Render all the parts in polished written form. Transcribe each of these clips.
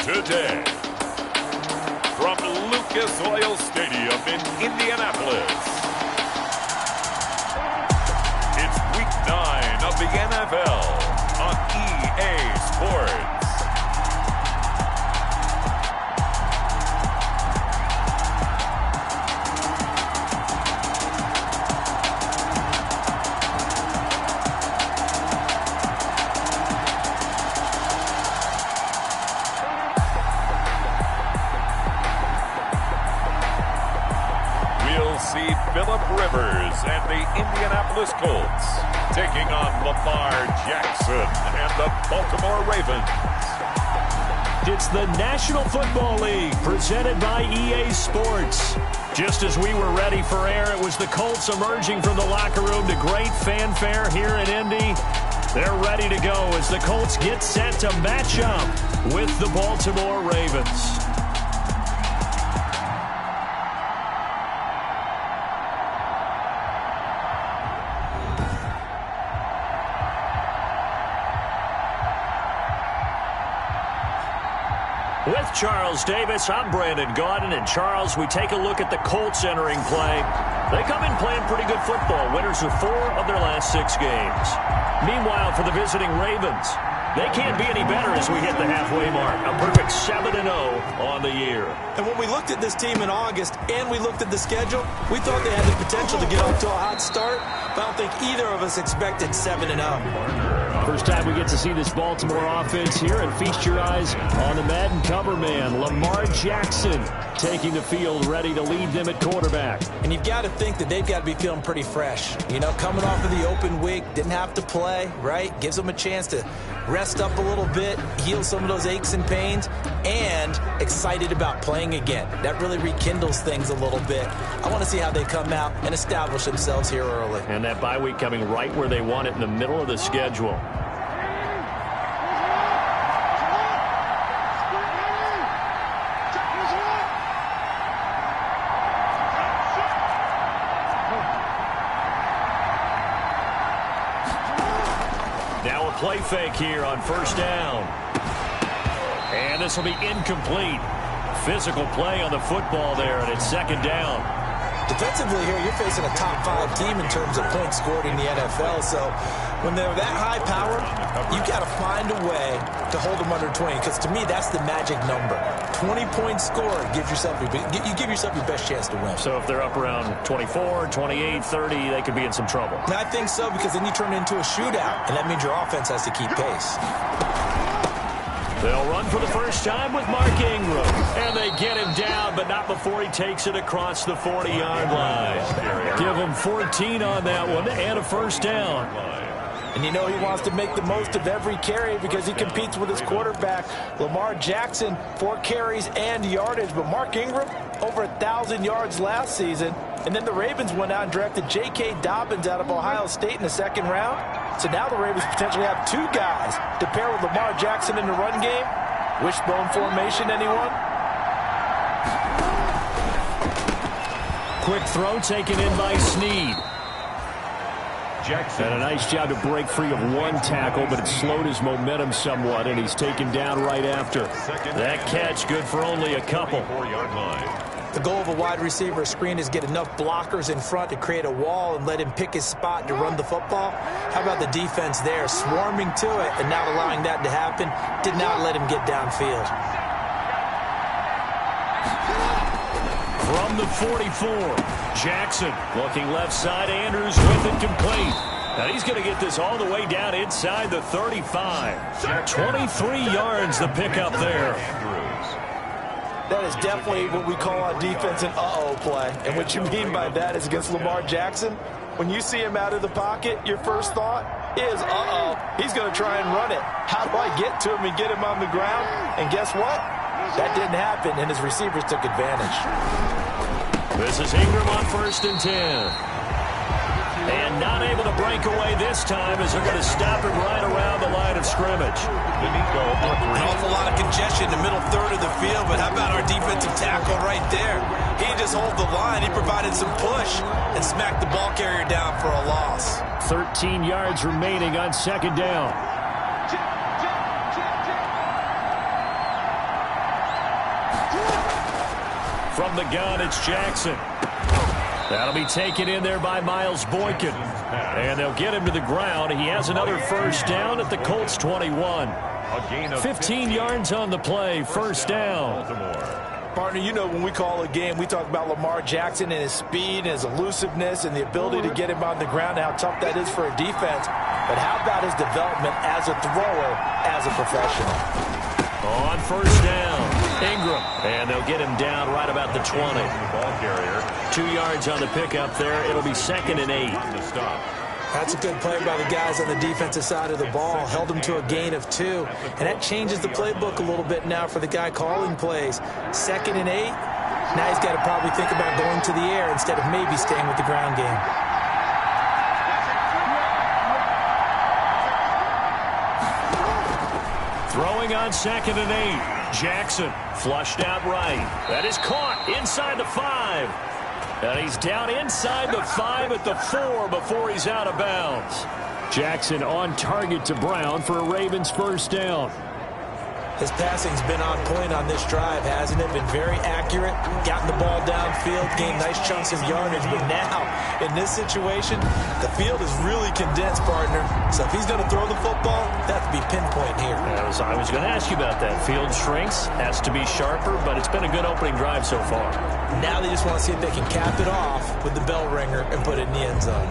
today. From Lucas Oil Stadium in Indianapolis, it's Week 9 of the NFL on EA Sports. See Phillip Rivers and the Indianapolis Colts taking on Lamar Jackson and the Baltimore Ravens. It's the National Football League presented by EA Sports. Just as we were ready for air, it was the Colts emerging from the locker room to great fanfare here in Indy. They're ready to go as the Colts get set to match up with the Baltimore Ravens. With Charles Davis, I'm Brandon Gaudin. And Charles, we take a look at the Colts entering play. They come in playing pretty good football. Winners of 4 of their last 6 games. Meanwhile, for the visiting Ravens, they can't be any better as we hit the halfway mark. A perfect 7-0 on the year. And when we looked at this team in August and we looked at the schedule, we thought they had the potential to get off to a hot start. But I don't think either of us expected 7-0. First time we get to see this Baltimore offense here, and feast your eyes on the Madden cover man, Lamar Jackson, taking the field, ready to lead them at quarterback. And you've got to think that they've got to be feeling pretty fresh. You know, coming off of the open week, didn't have to play, right? Gives them a chance to rest up a little bit, heal some of those aches and pains, and excited about playing again. That really rekindles things a little bit. I want to see how they come out and establish themselves here early. And that bye week coming right where they want it, in the middle of the schedule. Now a play fake here on first down. And this will be incomplete. Physical play on the football there, and it's second down. Defensively here, you're facing a top 5 team in terms of points scored in the NFL. So when they're that high powered, you've got to find a way to hold them under 20. Because to me, that's the magic number. 20 points scored, you give yourself your best chance to win. So if they're up around 24, 28, 30, they could be in some trouble. And I think so, because then you turn it into a shootout, and that means your offense has to keep pace. They'll run for the first time with Mark Ingram. And they get him down, but not before he takes it across the 40-yard line. Give him 14 on that one and a first down. And you know he wants to make the most of every carry because he competes with his quarterback. Lamar Jackson, 4 carries and yardage. But Mark Ingram, over 1,000 yards last season. And then the Ravens went out and drafted J.K. Dobbins out of Ohio State in the 2nd round. So now the Ravens potentially have 2 guys to pair with Lamar Jackson in the run game. Wishbone formation, anyone? Quick throw taken in by Snead. Jackson. And a nice job to break free of 1 tackle, but it slowed his momentum somewhat, and he's taken down right after. That catch good for only a couple. The goal of a wide receiver screen is get enough blockers in front to create a wall and let him pick his spot to run the football. How about the defense there, swarming to it and not allowing that to happen? Did not let him get downfield. From the 44, Jackson looking left side. Andrews with it complete. Now he's going to get this all the way down inside the 35. 23 yards the pickup there. That is definitely what we call on defense an uh-oh play. And what you mean by that is against Lamar Jackson, when you see him out of the pocket, your first thought is, uh-oh, he's going to try and run it. How do I get to him and get him on the ground? And guess what? That didn't happen, and his receivers took advantage. This is Ingram on 1st and 10. And not able to break away this time as they're going to stop him right around the line of scrimmage. An awful lot of congestion in the middle third of the field, but how about our defensive tackle right there? He just hold the line. He provided some push and smacked the ball carrier down for a loss. 13 yards remaining on 2nd down. From the gun, it's Jackson. That'll be taken in there by Miles Boykin. And they'll get him to the ground. He has another first down at the Colts 21. 15 yards on the play, first down. Partner, you know when we call a game, we talk about Lamar Jackson and his speed and his elusiveness and the ability to get him on the ground and how tough that is for a defense. But how about his development as a thrower, as a professional? On first down, Ingram. And they'll get him down right about the 20. Ball carrier. 2 yards on the pickup there. It'll be 2nd and 8. To stop. That's a good play by the guys on the defensive side of the ball. Held him to a gain of 2. And that changes the playbook a little bit now for the guy calling plays. 2nd and 8. Now he's got to probably think about going to the air instead of maybe staying with the ground game. Throwing on 2nd and 8. Jackson flushed out right. That is caught inside the 5. And he's down inside the 5 at the 4 before he's out of bounds. Jackson on target to Brown for a Ravens first down. His passing's been on point on this drive, hasn't it? Been very accurate, gotten the ball downfield, gained nice chunks of yardage. But now, in this situation, the field is really condensed, partner. So if he's going to throw the football, that has to be pinpoint here. I was going to ask you about that. Field shrinks, has to be sharper, but it's been a good opening drive so far. Now they just want to see if they can cap it off with the bell ringer and put it in the end zone.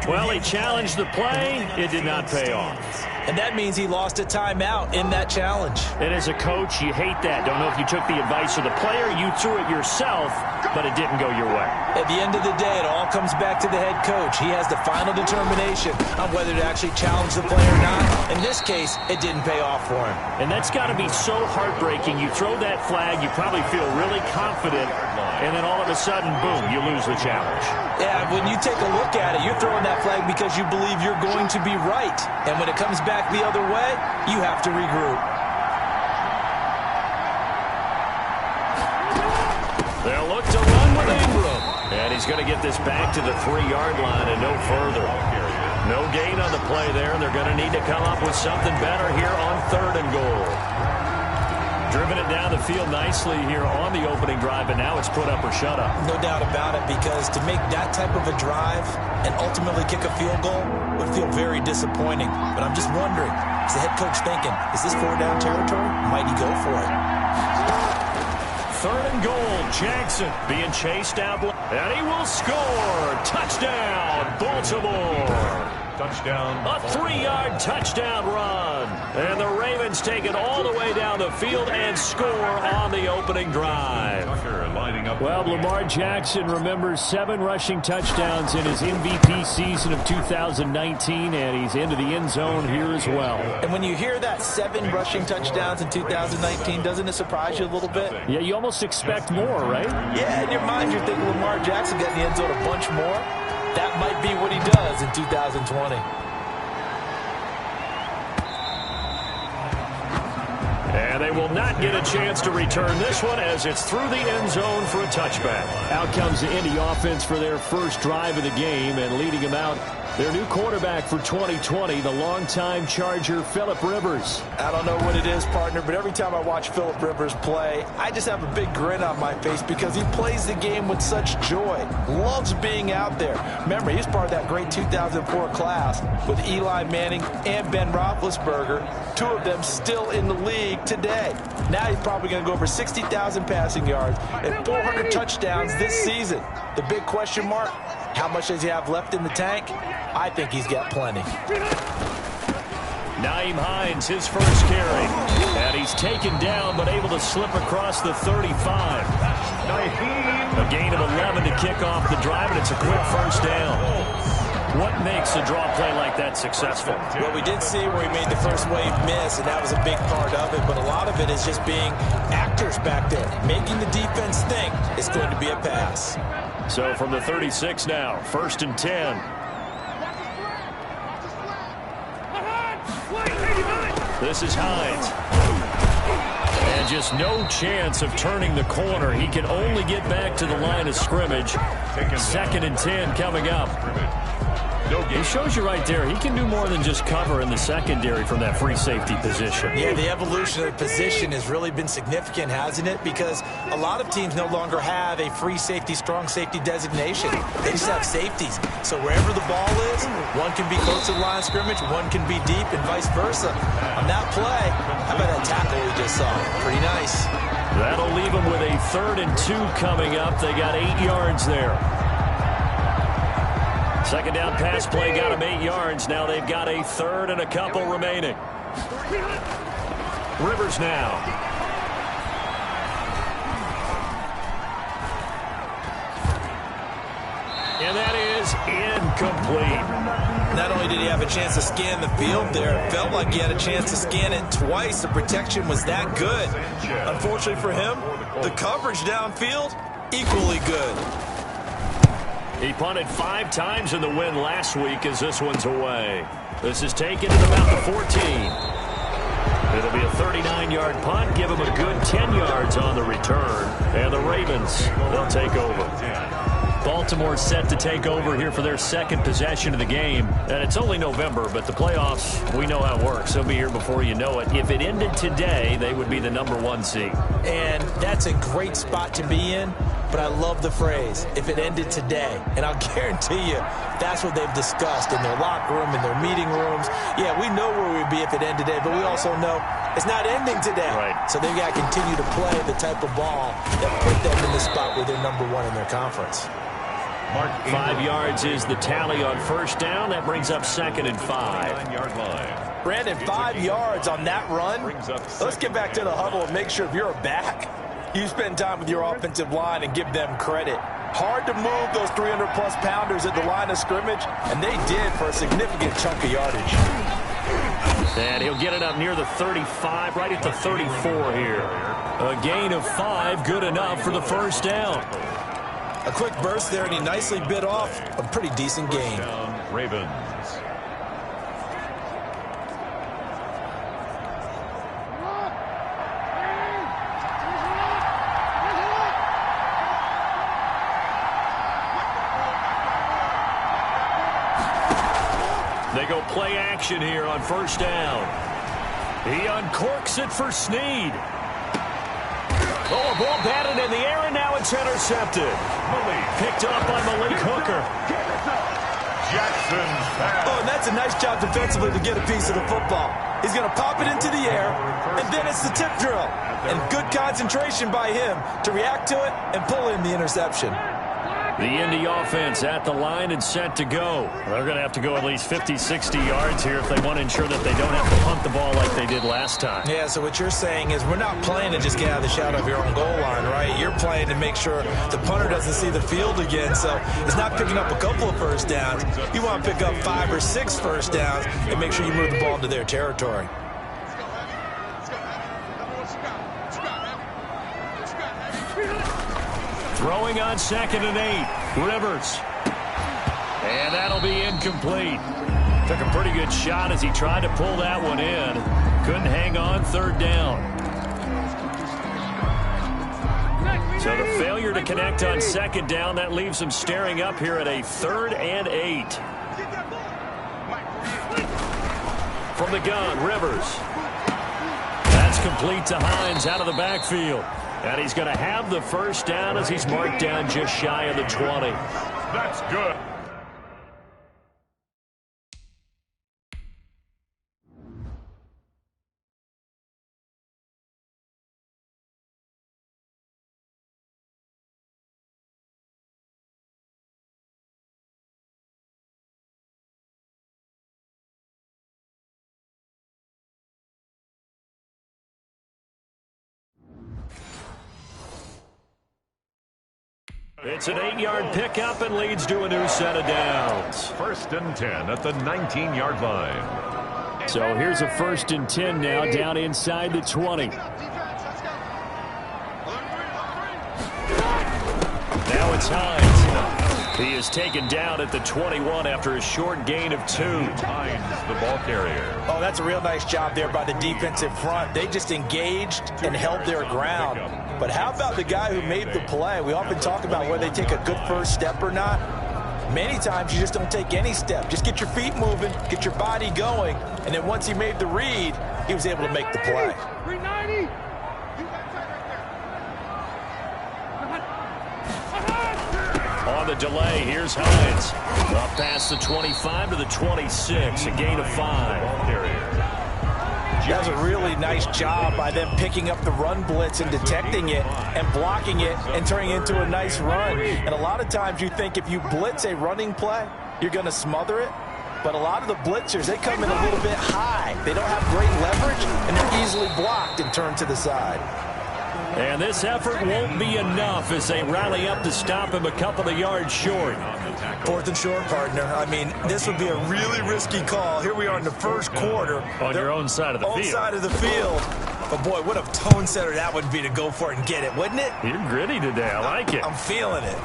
Well, he challenged the play. It did not pay off. And that means he lost a timeout in that challenge. And as a coach, you hate that. Don't know if you took the advice of the player. You threw it yourself, but it didn't go your way. At the end of the day, it all comes back to the head coach. He has the final determination on whether to actually challenge the play or not. In this case, it didn't pay off for him. And that's got to be so heartbreaking. You throw that flag, you probably feel really confident, and then all of a sudden, boom, you lose the challenge. Yeah, when you take a look at it, you're throwing that flag because you believe you're going to be right. And when it comes back the other way, you have to regroup. They'll look to run with Ingram. And he's going to get this back to the 3-yard line and no further. No gain on the play there. They're going to need to come up with something better here on 3rd and goal. Driven it down the field nicely here on the opening drive, but now it's put up or shut up. No doubt about it, because to make that type of a drive and ultimately kick a field goal would feel very disappointing. But I'm just wondering, is the head coach thinking, is this 4-down territory? Might he go for it? 3rd and goal, Jackson being chased out, and he will score. Touchdown, Baltimore. Touchdown. A 3-yard touchdown run. And the Ravens take it all the way down the field and score on the opening drive. Well, Lamar Jackson remembers 7 rushing touchdowns in his MVP season of 2019, and he's into the end zone here as well. And when you hear that 7 rushing touchdowns in 2019, doesn't it surprise you a little bit? Yeah, you almost expect more, right? Yeah, in your mind you're thinking Lamar Jackson got in the end zone a bunch more. That might be what he does in 2020. And they will not get a chance to return this one as it's through the end zone for a touchback. Out comes the Indy offense for their first drive of the game, and leading them out, their new quarterback for 2020, the longtime Charger, Phillip Rivers. I don't know what it is, partner, but every time I watch Phillip Rivers play, I just have a big grin on my face because he plays the game with such joy. Loves being out there. Remember, he's part of that great 2004 class with Eli Manning and Ben Roethlisberger, 2 of them still in the league today. Now he's probably going to go over 60,000 passing yards and 400 touchdowns this season. The big question mark, how much does he have left in the tank? I think he's got plenty. Nyheim Hines, his first carry. And he's taken down, but able to slip across the 35. A gain of 11 to kick off the drive, and it's a quick first down. What makes a draw play like that successful? Well, we did see where he made the first wave miss, and that was a big part of it. But a lot of it is just being actors back there, making the defense think it's going to be a pass. So from the 36 now, 1st and 10. This is Hines. And just no chance of turning the corner. He can only get back to the line of scrimmage. 2nd and 10 coming up. He shows you right there, he can do more than just cover in the secondary from that free safety position. Yeah, the evolution of the position has really been significant, hasn't it? Because a lot of teams no longer have a free safety, strong safety designation. They just have safeties. So wherever the ball is, one can be close to the line of scrimmage, one can be deep, and vice versa. On that play, how about that tackle we just saw? Pretty nice. That'll leave them with a 3rd and 2 coming up. They got 8 yards there. 2nd down pass play got them 8 yards. Now they've got a 3rd and a couple remaining. Rivers now. And that is incomplete. Not only did he have a chance to scan the field there, it felt like he had a chance to scan it twice. The protection was that good. Unfortunately for him, the coverage downfield, equally good. He punted 5 times in the win last week as this one's away. This is taken to about the 14. It'll be a 39-yard punt. Give him a good 10 yards on the return. And the Ravens, they'll take over. Baltimore set to take over here for their 2nd possession of the game. And it's only November, but the playoffs, we know how it works. They'll be here before you know it. If it ended today, they would be the #1 seed. And that's a great spot to be in. But I love the phrase, if it ended today. And I'll guarantee you, that's what they've discussed in their locker room, in their meeting rooms. Yeah, we know where we'd be if it ended today, but we also know it's not ending today. Right. So they've got to continue to play the type of ball that put them in the spot where they're #1 in their conference. 5 yards is the tally on 1st down. That brings up 2nd and 5. Brandon, 5 yards on that run. Let's get back to the huddle and make sure if you're a back, you spend time with your offensive line and give them credit. Hard to move those 300-plus pounders at the line of scrimmage, and they did for a significant chunk of yardage. And he'll get it up near the 35, right at the 34 here. A gain of 5, good enough for the 1st down. A quick burst there, and he nicely bit off a pretty decent gain. Ravens. They go play action here on 1st down. He uncorks it for Snead. Oh, a ball batted in the air, and now it's intercepted. Picked up by Malik Hooker. Jackson's pass. Oh, and that's a nice job defensively to get a piece of the football. He's going to pop it into the air, and then it's the tip drill. And good concentration by him to react to it and pull in the interception. The Indy offense at the line and set to go. They're going to have to go at least 50, 60 yards here if they want to ensure that they don't have to punt the ball like they did last time. Yeah, so what you're saying is we're not playing to just get out of the shadow of your own goal line, right? You're playing to make sure the punter doesn't see the field again. So it's not picking up a couple of 1st downs. You want to pick up 5 or 6 1st downs and make sure you move the ball into their territory. Throwing on 2nd and 8. Rivers. And that'll be incomplete. Took a pretty good shot as he tried to pull that one in. Couldn't hang on 3rd down. So the failure to connect on 2nd down, that leaves him staring up here at a 3rd and 8. From the gun, Rivers. That's complete to Hines out of the backfield. And he's going to have the 1st down as he's marked down just shy of the 20. That's good. It's an 8-yard pickup and leads to a new set of downs. 1st and 10 at the 19-yard line. So here's a 1st and 10 now down inside the 20. Now it's Hines. He is taken down at the 21 after a short gain of 2. Finds the ball carrier. Oh, that's a real nice job there by the defensive front. They just engaged and held their ground. But how about the guy who made the play? We often talk about whether they take a good first step or not. Many times you just don't take any step. Just get your feet moving, get your body going, and then once he made the read, he was able to make the play. 390. On the delay, here's Hines. Up past the 25 to the 26, a gain of 5. That was a really nice job by them picking up the run blitz and detecting it and blocking it and turning it into a nice run. And a lot of times you think if you blitz a running play, you're going to smother it. But a lot of the blitzers, they come in a little bit high. They don't have great leverage, and they're easily blocked and turned to the side. And this effort won't be enough as they rally up to stop him a couple of yards short. 4th and short, partner. I mean, this would be a really risky call. Here we are in the first quarter. On your own side of the field. Own side of the field. But, boy, what a tone setter that would be to go for it and get it, wouldn't it? You're gritty today. I like it. I'm feeling it.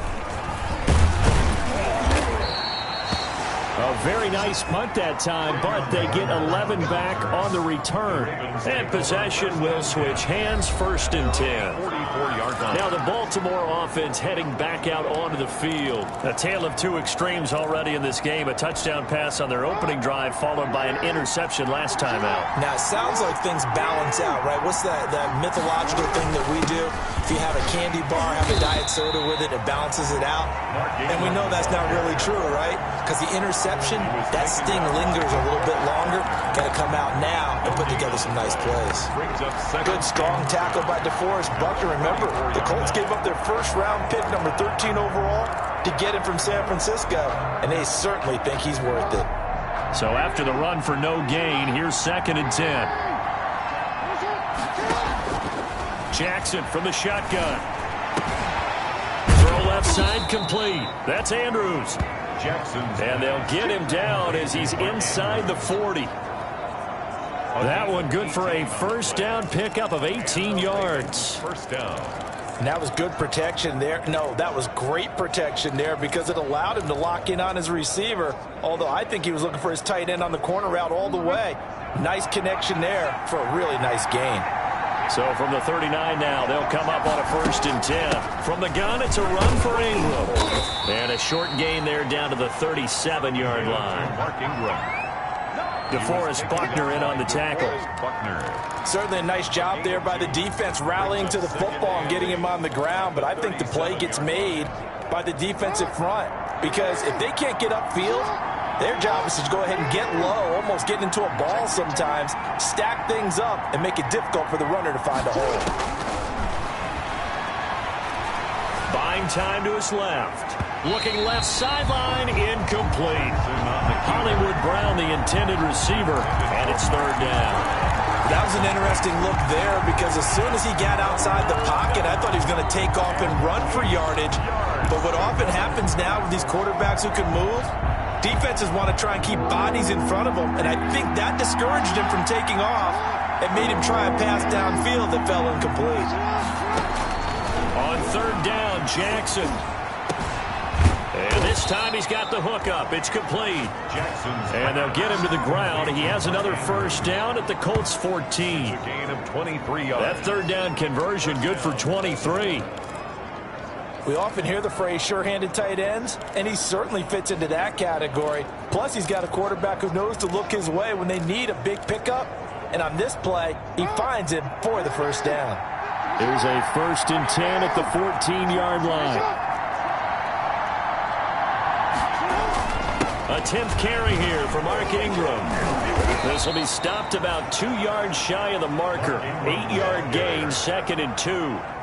A very nice punt that time, but they get 11 back on the return. And possession will switch hands, 1st and 10. 44-yard line. Now the Baltimore offense heading back out onto the field. A tale of two extremes already in this game. A touchdown pass on their opening drive followed by an interception last time out. Now, it sounds like things balance out, right? What's that mythological thing that we do? If you have a candy bar, have a diet soda with it, it balances it out. And we know that's not really true, right? Because the interception, that sting lingers a little bit longer. Got to come out now and put together some nice plays. Good strong tackle by DeForest Buckner. Remember, the Colts gave up their first-round pick, number 13 overall, to get him from San Francisco, and they certainly think he's worth it. So after the run for no gain, here's 2nd and 10. Jackson from the shotgun. Throw left side complete. That's Andrews. And they'll get him down as he's inside the 40. That one good for a first down pickup of 18 yards. First down. And that was good protection there. No, that was great protection there because it allowed him to lock in on his receiver, although I think he was looking for his tight end on the corner route all the way. Nice connection there for a really nice gain. So from the 39 now, they'll come up on a 1st and 10. From the gun, it's a run for Ingram. And a short gain there down to the 37-yard line. Mark Ingram. DeForest Buckner in on the tackle. Certainly a nice job there by the defense rallying to the football and getting him on the ground, but I think the play gets made by the defensive front because if they can't get upfield, their job is to go ahead and get low, almost get into a ball sometimes, stack things up, and make it difficult for the runner to find a hole. Buying time to his left. Looking left sideline, incomplete. Hollywood Brown, the intended receiver, and it's 3rd down. That was an interesting look there because as soon as he got outside the pocket, I thought he was going to take off and run for yardage. But what often happens now with these quarterbacks who can move, defenses want to try and keep bodies in front of them, and I think that discouraged him from taking off and made him try a pass downfield that fell incomplete. On 3rd down, Jackson. And this time he's got the hook up. It's complete. And they'll get him to the ground. He has another first down at the Colts 14. A gain of 23 yards. That 3rd down conversion good for 23. We often hear the phrase sure-handed tight ends, and he certainly fits into that category. Plus, he's got a quarterback who knows to look his way when they need a big pickup. And on this play, he finds him for the first down. There's a 1st and 10 at the 14-yard line. A 10th carry here for Mark Ingram. This will be stopped about 2 yards shy of the marker. 8-yard gain, 2nd and 2.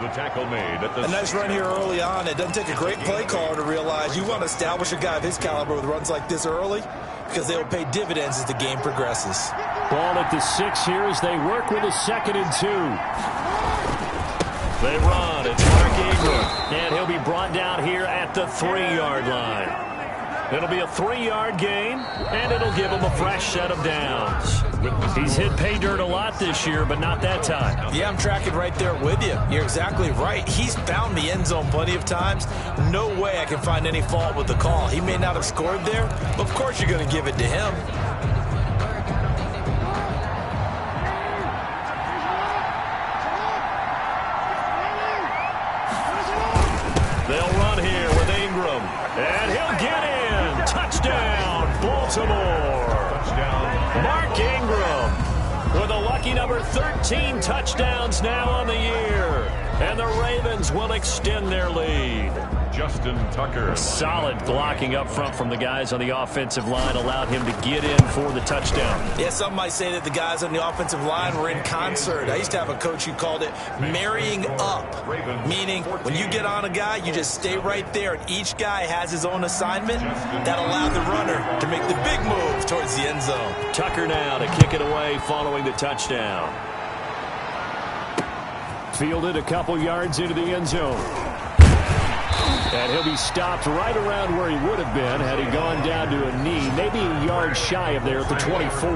The tackle made at the... A nice run here early on. It doesn't take a great play caller to realize you want to establish a guy of his caliber with runs like this early because they will pay dividends as the game progresses. Ball at the 6 here as they work with a 2nd and 2. They run. It's Mark Ingram. And he'll be brought down here at the 3-yard line. It'll be a 3-yard gain, and it'll give him a fresh set of downs. He's hit pay dirt a lot this year, but not that time. Yeah, I'm tracking right there with you. You're exactly right. He's found the end zone plenty of times. No way I can find any fault with the call. He may not have scored there, but of course you're going to give it to him. They'll run here with Ingram, and he'll get in. Touchdown, Baltimore. Mark Ingram with a lucky number 13 touchdowns now on the year. And the Ravens will extend their lead. Justin Tucker. Solid blocking up front from the guys on the offensive line allowed him to get in for the touchdown. Yeah, some might say that the guys on the offensive line were in concert. I used to have a coach who called it marrying up, meaning when you get on a guy, you just stay right there, and each guy has his own assignment that allowed the runner to make the big move towards the end zone. Tucker now to kick it away following the touchdown. Fielded a couple yards into the end zone. And he'll be stopped right around where he would have been had he gone down to a knee, maybe a yard shy of there at the 24.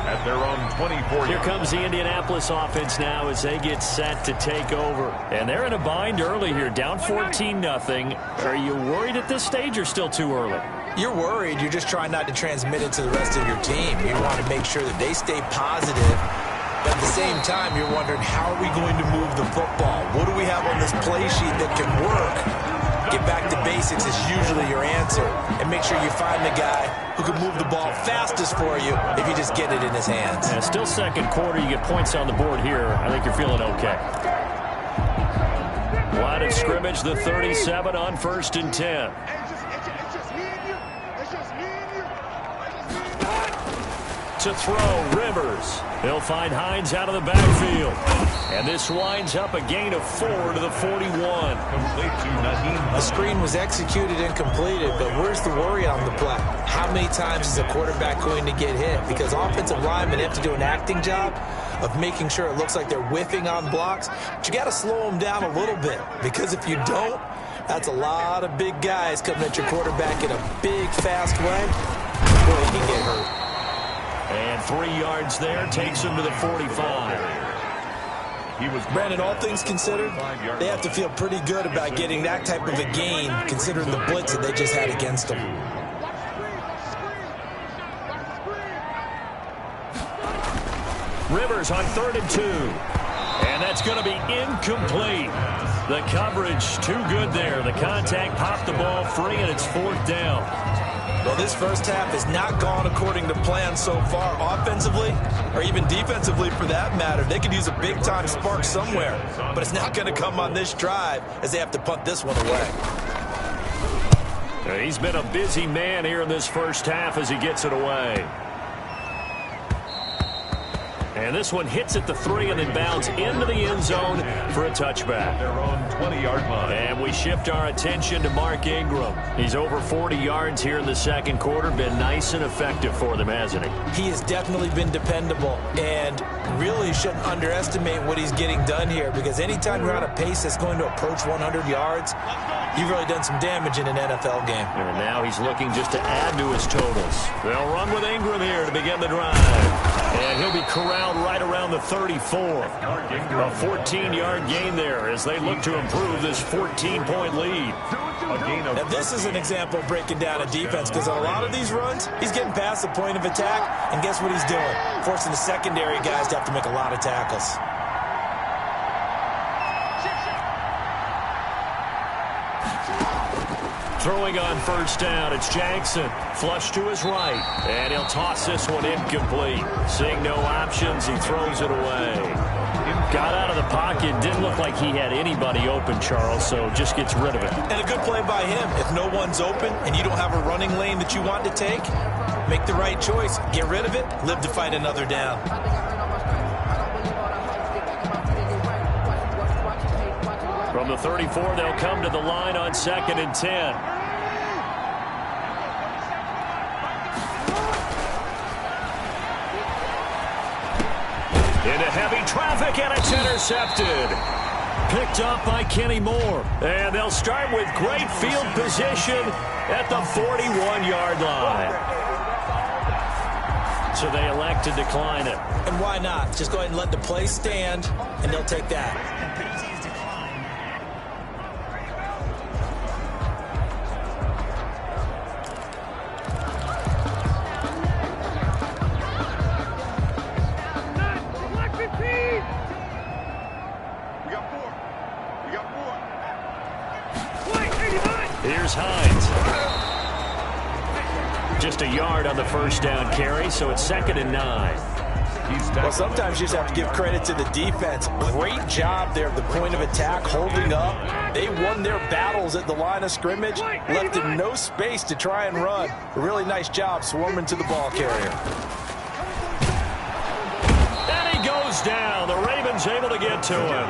At their own 24. Here comes the Indianapolis offense now as they get set to take over. And they're in a bind early here, down 14-0. Are you worried at this stage or still too early? You're worried. You're just trying not to transmit it to the rest of your team. You want to make sure that they stay positive. But at the same time, you're wondering, how are we going to move the football? What do we have on this play sheet that can work? Get back to basics is usually your answer. And make sure you find the guy who can move the ball fastest for you if you just get it in his hands. Yeah, still second quarter. You get points on the board here. I think you're feeling okay. Line of scrimmage, the 37 on 1st and 10. To throw, Rivers. He'll find Hines out of the backfield. And this winds up a gain of 4 to the 41. The screen was executed and completed, but where's the worry on the play? How many times is a quarterback going to get hit? Because offensive linemen have to do an acting job of making sure it looks like they're whiffing on blocks. But you got to slow them down a little bit, because if you don't, that's a lot of big guys coming at your quarterback in a big, fast way. Boy, he can get hurt. And 3 yards there takes him to the 45. Brandon, all things considered, they have to feel pretty good about getting that type of a gain, considering the blitz that they just had against them. Rivers on 3rd and 2. And that's going to be incomplete. The coverage too good there. The contact popped the ball free, and it's 4th down. Well, this first half has not gone according to plan so far offensively, or even defensively for that matter. They could use a big-time spark somewhere, but it's not going to come on this drive as they have to punt this one away. He's been a busy man here in this first half as he gets it away. And this one hits at the 3 and then bounds into the end zone for a touchback. Their own 20-yard line. And we shift our attention to Mark Ingram. He's over 40 yards here in the second quarter. Been nice and effective for them, hasn't he? He has definitely been dependable, and really shouldn't underestimate what he's getting done here, because anytime you're on a pace that's going to approach 100 yards, you've really done some damage in an NFL game. And now he's looking just to add to his totals. They'll run with Ingram here to begin the drive. And he'll be corralled right around the 34. A 14-yard gain there as they look to improve this 14-point lead. Now, this is an example of breaking down a defense, because on a lot of these runs, he's getting past the point of attack, and guess what he's doing? Forcing the secondary guys to have to make a lot of tackles. Throwing on 1st down, it's Jackson. Flush to his right, and he'll toss this one incomplete. Seeing no options, he throws it away. Got out of the pocket, didn't look like he had anybody open, Charles, so just gets rid of it. And a good play by him. If no one's open and you don't have a running lane that you want to take, make the right choice. Get rid of it, live to fight another down. From the 34, they'll come to the line on 2nd and 10. Into heavy traffic, and it's intercepted. Picked up by Kenny Moore. And they'll start with great field position at the 41-yard line. So they elect to decline it. And why not? Just go ahead and let the play stand, and they'll take that. Here's Hines. Just a yard on the first down carry, so it's 2nd and 9. Well, sometimes you just have to give credit to the defense. Great job there at the point of attack, holding up. They won their battles at the line of scrimmage, left him no space to try and run. A really nice job swarming to the ball carrier. And he goes down. The Ravens able to get to him.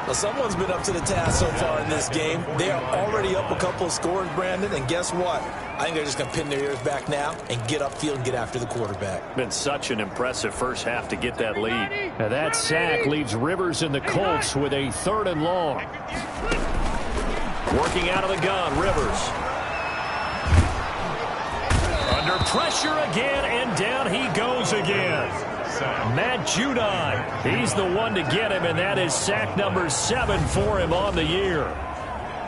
Well, someone's been up to the task so far in this game. They are already up a couple of scores, Brandon, and guess what? I think they're just going to pin their ears back now and get upfield and get after the quarterback. Been such an impressive first half to get that lead. Now that sack leaves Rivers and the Colts with a 3rd and long. Working out of the gun, Rivers. Under pressure again, and down he goes again. Matt Judon, he's the one to get him, and that is sack number 7 for him on the year.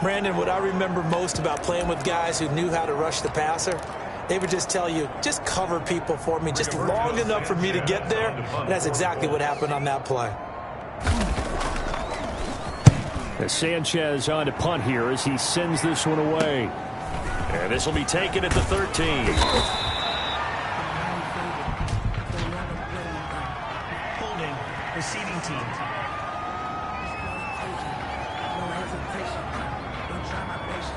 Brandon, what I remember most about playing with guys who knew how to rush the passer, they would just tell you, just cover people for me just long enough for me to get there, and that's exactly what happened on that play. As Sanchez on to punt here as he sends this one away. And this will be taken at the 13. Receiving team.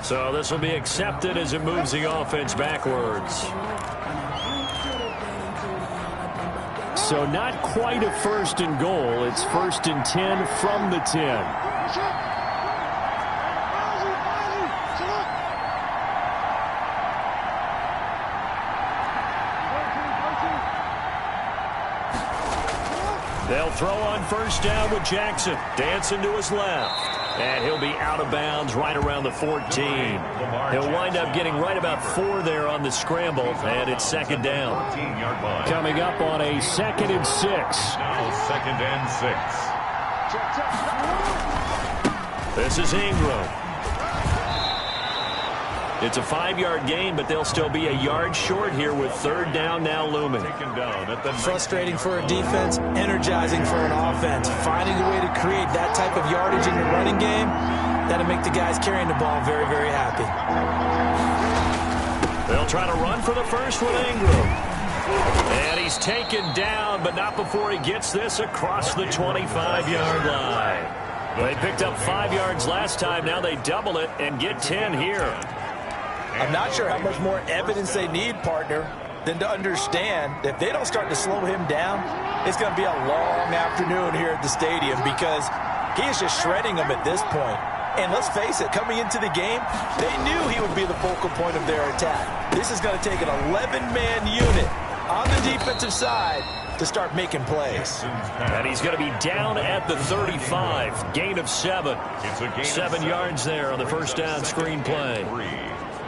So this will be accepted as it moves the offense backwards. So not quite a 1st and goal. It's 1st and 10 from the 10. They'll throw on 1st down with Jackson. Dancing to his left. And he'll be out of bounds right around the 14. He'll wind up getting right about 4 there on the scramble. And it's 2nd down. Coming up on a 2nd and 6. Now 2nd and 6. This is Ingram. It's a 5-yard gain, but they'll still be a yard short here with 3rd down now looming. Frustrating for a defense, energizing for an offense. Finding a way to create that type of yardage in the running game, that'll make the guys carrying the ball very, very happy. They'll try to run for the first with Ingram. And he's taken down, but not before he gets this across the 25-yard line. They picked up 5 yards last time. Now they double it and get 10 here. I'm not sure how much more evidence they need, partner, than to understand that if they don't start to slow him down, it's going to be a long afternoon here at the stadium because he is just shredding them at this point. And let's face it, coming into the game, they knew he would be the focal point of their attack. This is going to take an 11-man unit on the defensive side to start making plays. And he's going to be down at the 35. Gain of 7. 7 yards there on the 1st down screen play.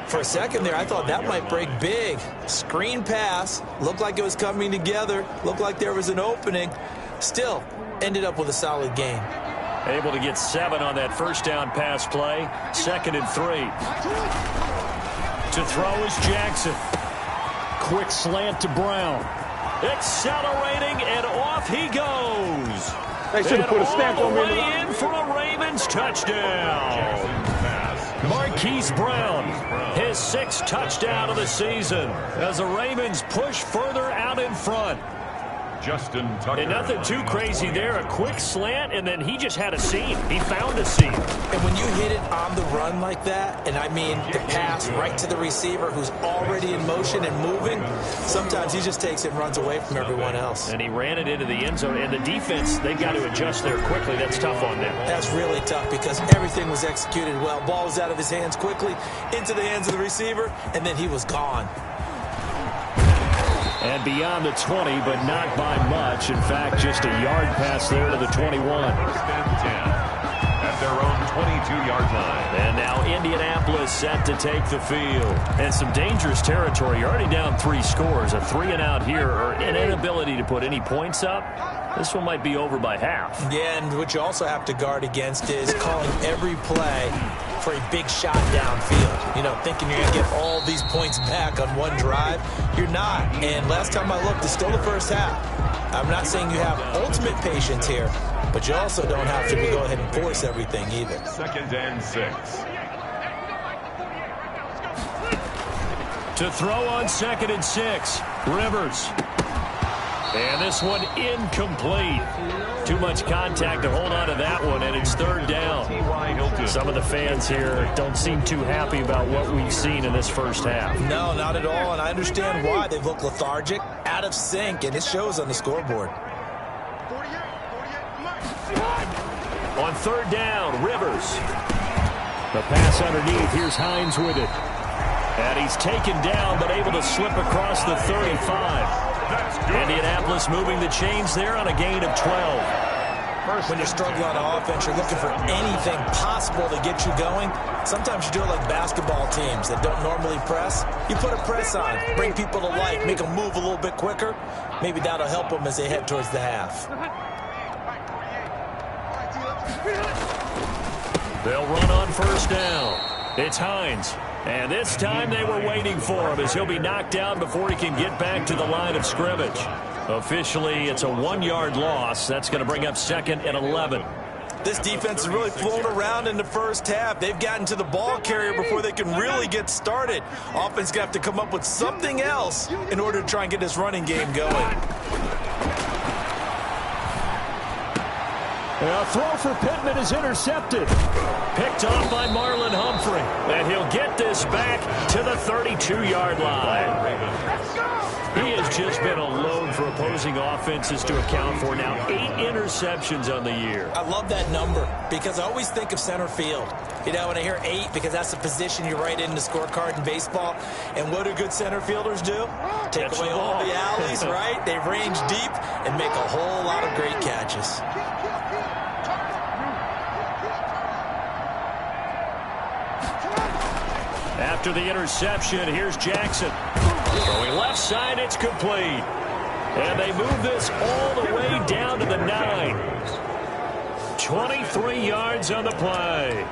For a second there, I thought that might break big. Screen pass. Looked like it was coming together. Looked like there was an opening. Still, ended up with a solid gain. Able to get 7 on that 1st down pass play. 2nd and 3. To throw is Jackson. Quick slant to Brown. Accelerating, and off he goes. They should have put a stamp on me. In for a Ravens touchdown. Marquise Brown, his 6th touchdown of the season as the Ravens push further out in front. Justin Tucker. And nothing too crazy there. A quick slant, and then he just had a seam. He found a seam. And when you hit it on the run like that, and I mean the pass right to the receiver who's already in motion and moving, sometimes he just takes it and runs away from everyone else. And he ran it into the end zone. And the defense, they've got to adjust there quickly. That's tough on them. That's really tough because everything was executed well. Ball was out of his hands quickly, into the hands of the receiver, and then he was gone. And beyond the 20, but not by much. In fact, just a yard pass there to the 21. First and 10 at their own 22-yard line. And now Indianapolis set to take the field. And some dangerous territory. You're already down 3 scores. A 3-and-out here, or an inability to put any points up. This one might be over by half. Yeah, and what you also have to guard against is calling every play for a big shot downfield. You know, thinking you're going to get all these points back on one drive. You're not. And last time I looked, it's still the first half. I'm not saying you have ultimate patience here, but you also don't have to go ahead and force everything either. 2nd and 6. To throw on 2nd and 6, Rivers. And this one incomplete. Too much contact to hold on to that one, and it's 3rd down. Some of the fans here don't seem too happy about what we've seen in this first half. No, not at all, and I understand why. They've looked lethargic, out of sync, and it shows on the scoreboard. On 3rd down, Rivers. The pass underneath. Here's Hines with it. And he's taken down, but able to slip across the 35. Indianapolis moving the chains there on a gain of 12. When you're struggling on offense, you're looking for anything possible to get you going. Sometimes you do it like basketball teams that don't normally press. You put a press on, bring people to life, make them move a little bit quicker. Maybe that'll help them as they head towards the half. They'll run on 1st down. It's Hines. And this time they were waiting for him as he'll be knocked down before he can get back to the line of scrimmage. Officially, it's a 1-yard loss. That's going to bring up 2nd and 11. This defense is really flown around in the first half. They've gotten to the ball carrier before they can really get started. Offense going to have to come up with something else in order to try and get this running game going. A throw for Pittman is intercepted. Picked off by Marlon Humphrey. And he'll get this back to the 32-yard line. He has just been a load for opposing offenses to account for now. 8 interceptions on the year. I love that number because I always think of center field. You know, when I hear 8, because that's the position you write in the scorecard in baseball. And what do good center fielders do? Take away all the alleys, right? They range deep and make a whole lot of great catches. After the interception, here's Jackson. Going left side, it's complete. And they move this all the way down to the 9. 23 yards on the play.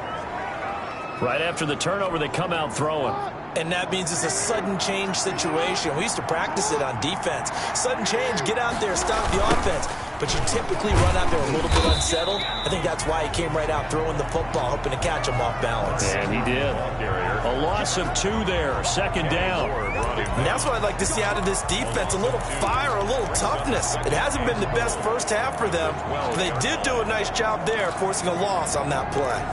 Right after the turnover, they come out throwing. And that means it's a sudden change situation. We used to practice it on defense. Sudden change, get out there, stop the offense. But you typically run out there a little bit unsettled. I think that's why he came right out throwing the football, hoping to catch him off balance. And he did. A loss of 2 there, 2nd down. And that's what I'd like to see out of this defense, a little fire, a little toughness. It hasn't been the best first half for them, but they did do a nice job there, forcing a loss on that play.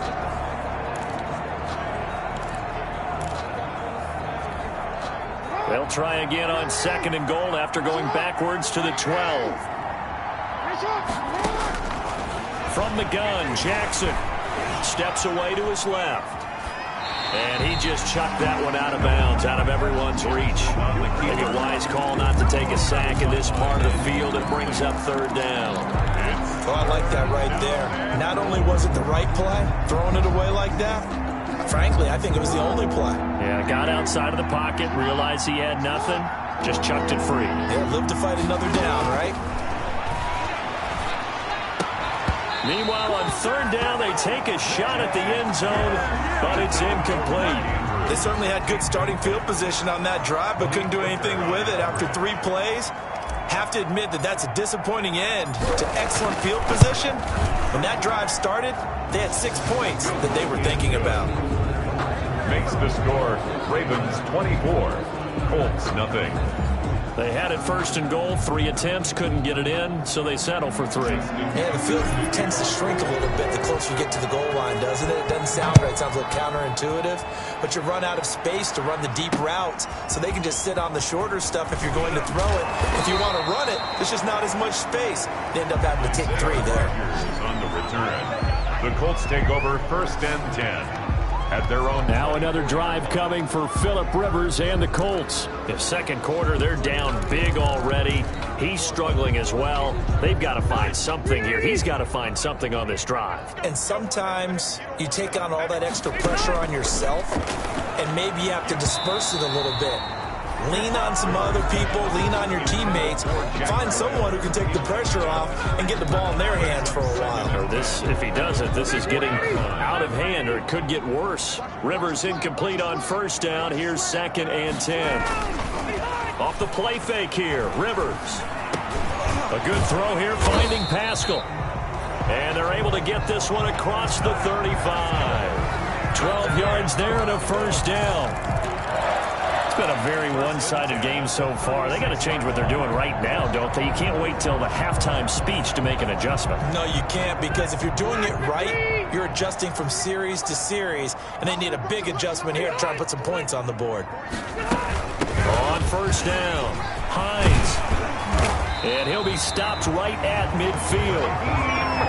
They'll try again on 2nd and goal after going backwards to the 12. From the gun, Jackson steps away to his left. And he just chucked that one out of bounds, out of everyone's reach. Maybe a wise call not to take a sack in this part of the field. It brings up 3rd down. Oh, I like that right there. Not only was it the right play, throwing it away like that, frankly, I think it was the only play. Yeah, got outside of the pocket, realized he had nothing, just chucked it free. Yeah, live to fight another down, right? Meanwhile, on 3rd down, they take a shot at the end zone, but it's incomplete. They certainly had good starting field position on that drive, but couldn't do anything with it after 3 plays. Have to admit that that's a disappointing end to excellent field position. When that drive started, they had 6 points that they were thinking about. Makes the score Ravens 24, Colts nothing. They had it 1st and goal, 3 attempts, couldn't get it in, so they settle for 3. Yeah, the field tends to shrink a little bit the closer you get to the goal line, doesn't it? It doesn't sound right. It sounds a little counterintuitive. But you run out of space to run the deep routes, so they can just sit on the shorter stuff if you're going to throw it. If you want to run it, there's just not as much space. They end up having to take 3 there. On the return, the Colts take over 1st and 10. at their own. Now another drive coming for Phillip Rivers and the Colts. The second quarter, they're down big already. He's struggling as well. They've got to find something here. He's got to find something on this drive. And sometimes you take on all that extra pressure on yourself, and maybe you have to disperse it a little bit. Lean on some other people, lean on your teammates, find someone who can take the pressure off and get the ball in their hands for a while. Or this, if he doesn't, this is getting out of hand, or it could get worse. Rivers incomplete on first down. Here's 2nd and 10. Off the play fake here, Rivers. A good throw here, finding Pascal. And they're able to get this one across the 35. 12 yards there and a first down. It's been a very one-sided game so far. They got to change what they're doing right now, don't they? You can't wait till the halftime speech to make an adjustment. No, you can't, because if you're doing it right, you're adjusting from series to series, and they need a big adjustment here to try and put some points on the board. On first down, Hines. And he'll be stopped right at midfield.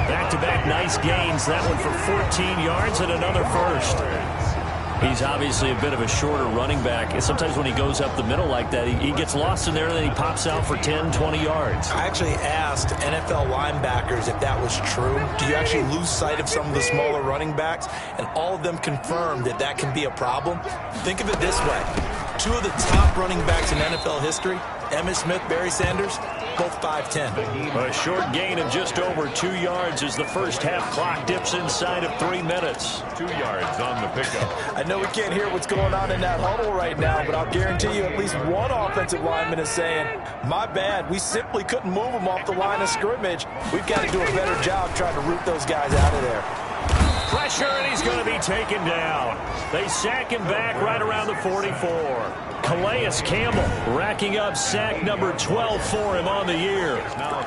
Back-to-back nice gains. That one for 14 yards and another first. He's obviously a bit of a shorter running back. Sometimes when he goes up the middle like that, he gets lost in there, and then he pops out for 10, 20 yards. I actually asked NFL linebackers if that was true. Do you actually lose sight of some of the smaller running backs? And all of them confirmed that that can be a problem. Think of it this way. 2 of the top running backs in NFL history, Emmitt Smith, Barry Sanders, both 5'10". A short gain of just over 2 yards as the first half clock dips inside of 3 minutes. 2 yards on the pickup. I know we can't hear what's going on in that huddle right now, but I'll guarantee you at least one offensive lineman is saying, my bad, we simply couldn't move them off the line of scrimmage. We've got to do a better job trying to root those guys out of there. Pressure, and he's going to be taken down. They sack him back right around the 44. Calais Campbell racking up sack number 12 for him on the year.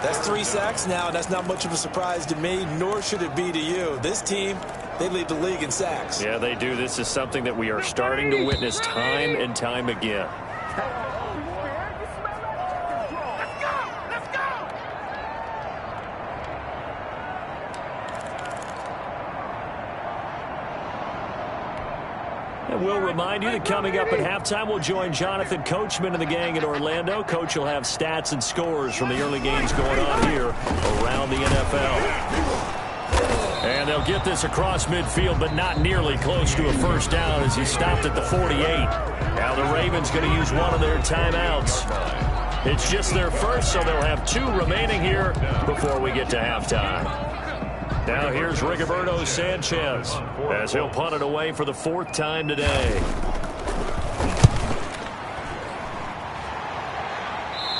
That's 3 sacks now, and that's not much of a surprise to me, nor should it be to you. This team, they lead the league in sacks. Yeah, they do. This is something that we are starting to witness time and time again. And we'll remind you that coming up at halftime, we'll join Jonathan Coachman and the gang in Orlando. Coach will have stats and scores from the early games going on here around the NFL. And they'll get this across midfield, but not nearly close to a first down as he stopped at the 48. Now the Ravens going to use one of their timeouts. It's just their first, so they'll have 2 remaining here before we get to halftime. Now here's Rigoberto Sanchez as he'll punt it away for the 4th time today.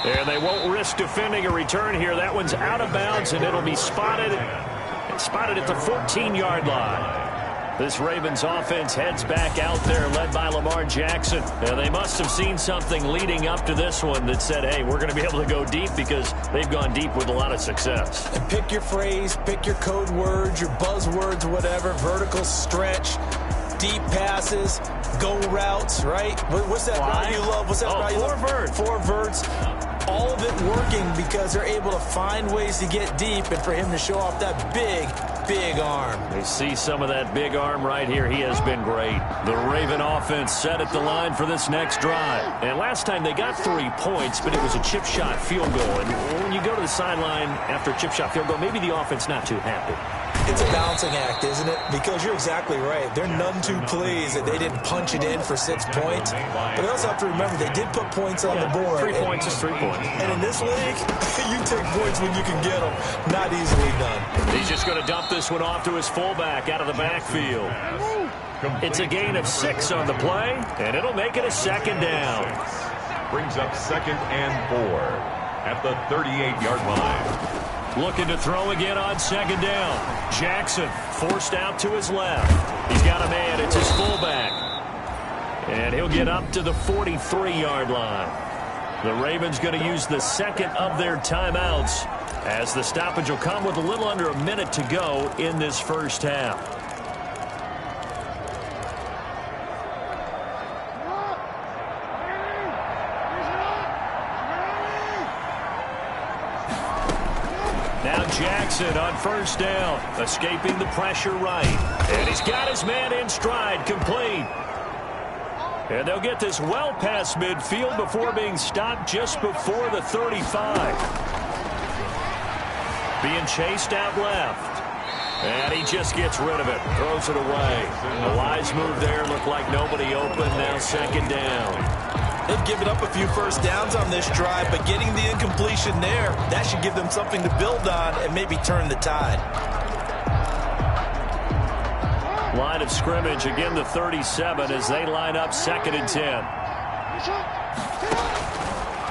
And they won't risk defending a return here. That one's out of bounds, and it'll be spotted at the 14-yard line. This Ravens offense heads back out there, led by Lamar Jackson. Now, they must have seen something leading up to this one that said, hey, we're going to be able to go deep, because they've gone deep with a lot of success. And pick your phrase, pick your code words, your buzzwords, whatever, vertical stretch, deep passes, go routes, right? What's that route you love? What's that route you love? 4 verts. 4 verts. All of it working because they're able to find ways to get deep, and for him to show off that big arm. They see some of that big arm right here. He has been great. The Raven offense set at the line for this next drive. And last time they got 3 points, but it was a chip shot field goal. And when you go to the sideline after a chip shot field goal, maybe the offense not too happy. It's a balancing act, isn't it? Because you're exactly right. They're none too pleased that they didn't punch it in for 6 points. But they also have to remember they did put points on the board. 3 points is 3 points. And in this league, you take points when you can get them. Not easily done. He's just going to dump this one off to his fullback out of the backfield. It's a gain of 6 on the play, and it'll make it a 2nd down. Brings up 2nd and 4 at the 38-yard line. Looking to throw again on 2nd down. Jackson forced out to his left. He's got a man. It's his fullback. And he'll get up to the 43-yard line. The Ravens going to use the 2nd of their timeouts, as the stoppage will come with a little under a minute to go in this first half. Now Jackson on first down, escaping the pressure right. And he's got his man in stride, complete. And they'll get this well past midfield before being stopped just before the 35. Being chased out left. And he just gets rid of it, throws it away. A wise move there, looked like nobody open, now second down. They've given up a few first downs on this drive, but getting the incompletion there, that should give them something to build on and maybe turn the tide. Line of scrimmage, again the 37 as they line up 2nd and 10.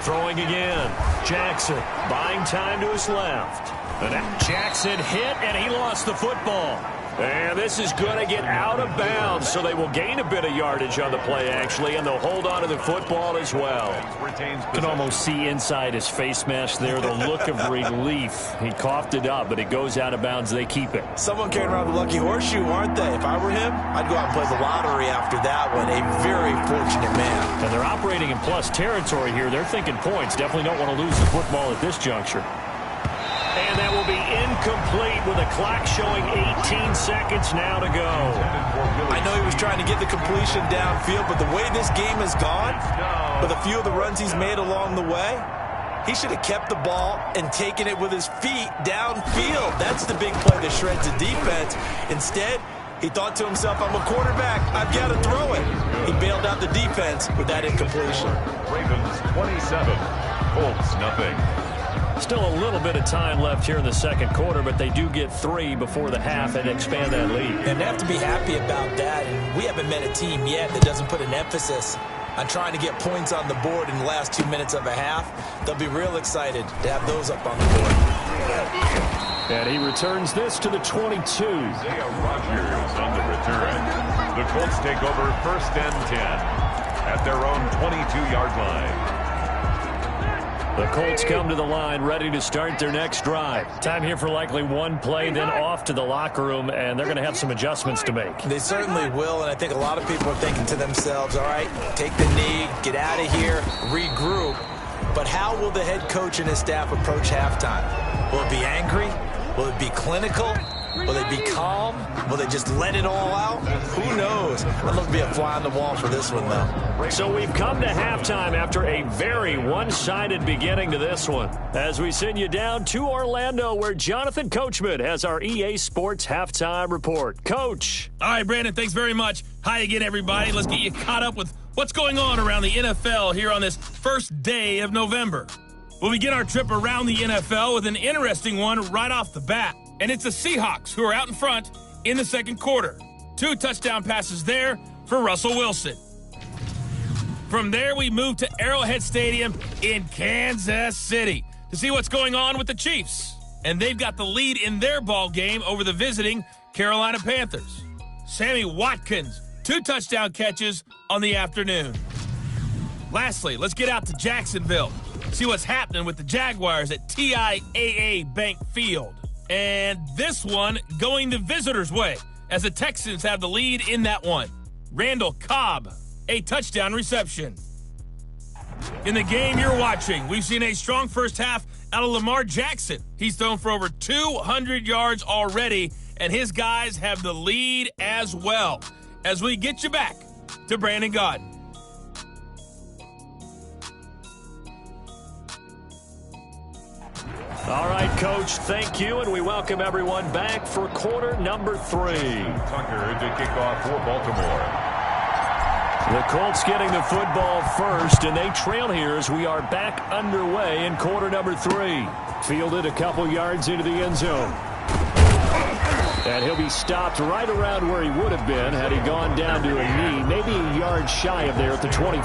Throwing again. Jackson buying time to his left. And Jackson hit, and he lost the football. And this is going to get out of bounds, so they will gain a bit of yardage on the play, actually, and they'll hold on to the football as well. You can almost see inside his face mask there the look of relief. He coughed it up, but it goes out of bounds. They keep it. Someone carrying around the lucky horseshoe, aren't they? If I were him, I'd go out and play the lottery after that one. A very fortunate man. And they're operating in plus territory here. They're thinking points. Definitely don't want to lose the football at this juncture. And that will be incomplete with a clock showing 18 seconds now to go. I know he was trying to get the completion downfield, but the way this game has gone, with a few of the runs he's made along the way, he should have kept the ball and taken it with his feet downfield. That's the big play that shreds the defense. Instead, he thought to himself, I'm a quarterback, I've got to throw it. He bailed out the defense with that incompletion. Ravens 27, Colts nothing. Still a little bit of time left here in the second quarter, but they do get 3 before the half and expand that lead. And they have to be happy about that. And we haven't met a team yet that doesn't put an emphasis on trying to get points on the board in the last 2 minutes of a half. They'll be real excited to have those up on the board. And he returns this to the 22. Isaiah Rodgers on the return. The Colts take over 1st and 10 at their own 22-yard line. The Colts come to the line ready to start their next drive. Time here for likely one play, then off to the locker room, and they're going to have some adjustments to make. They certainly will, and I think a lot of people are thinking to themselves, all right, take the knee, get out of here, regroup. But how will the head coach and his staff approach halftime? Will it be angry? Will it be clinical? Will they be calm? Will they just let it all out? Who knows? I'd love to be a fly on the wall for this one, though. So we've come to halftime after a very one-sided beginning to this one. As we send you down to Orlando, where Jonathan Coachman has our EA Sports Halftime Report. Coach. All right, Brandon, thanks very much. Hi again, everybody. Let's get you caught up with what's going on around the NFL here on this first day of November. We'll begin our trip around the NFL with an interesting one right off the bat. And it's the Seahawks who are out in front in the second quarter. 2 touchdown passes there for Russell Wilson. From there, we move to Arrowhead Stadium in Kansas City to see what's going on with the Chiefs. And they've got the lead in their ball game over the visiting Carolina Panthers. Sammy Watkins, 2 touchdown catches on the afternoon. Lastly, let's get out to Jacksonville. See what's happening with the Jaguars at TIAA Bank Field. And this one going the visitors' way as the Texans have the lead in that one. Randall Cobb, a touchdown reception. In the game you're watching, we've seen a strong first half out of Lamar Jackson. He's thrown for over 200 yards already, and his guys have the lead as well. As we get you back to Brandon Gaudin. All right, Coach, thank you, and we welcome everyone back for quarter number 3. Tucker to kick off for Baltimore. The Colts getting the football first, and they trail here as we are back underway in quarter number 3. Fielded a couple yards into the end zone. And he'll be stopped right around where he would have been had he gone down to a knee, maybe a yard shy of there at the 24.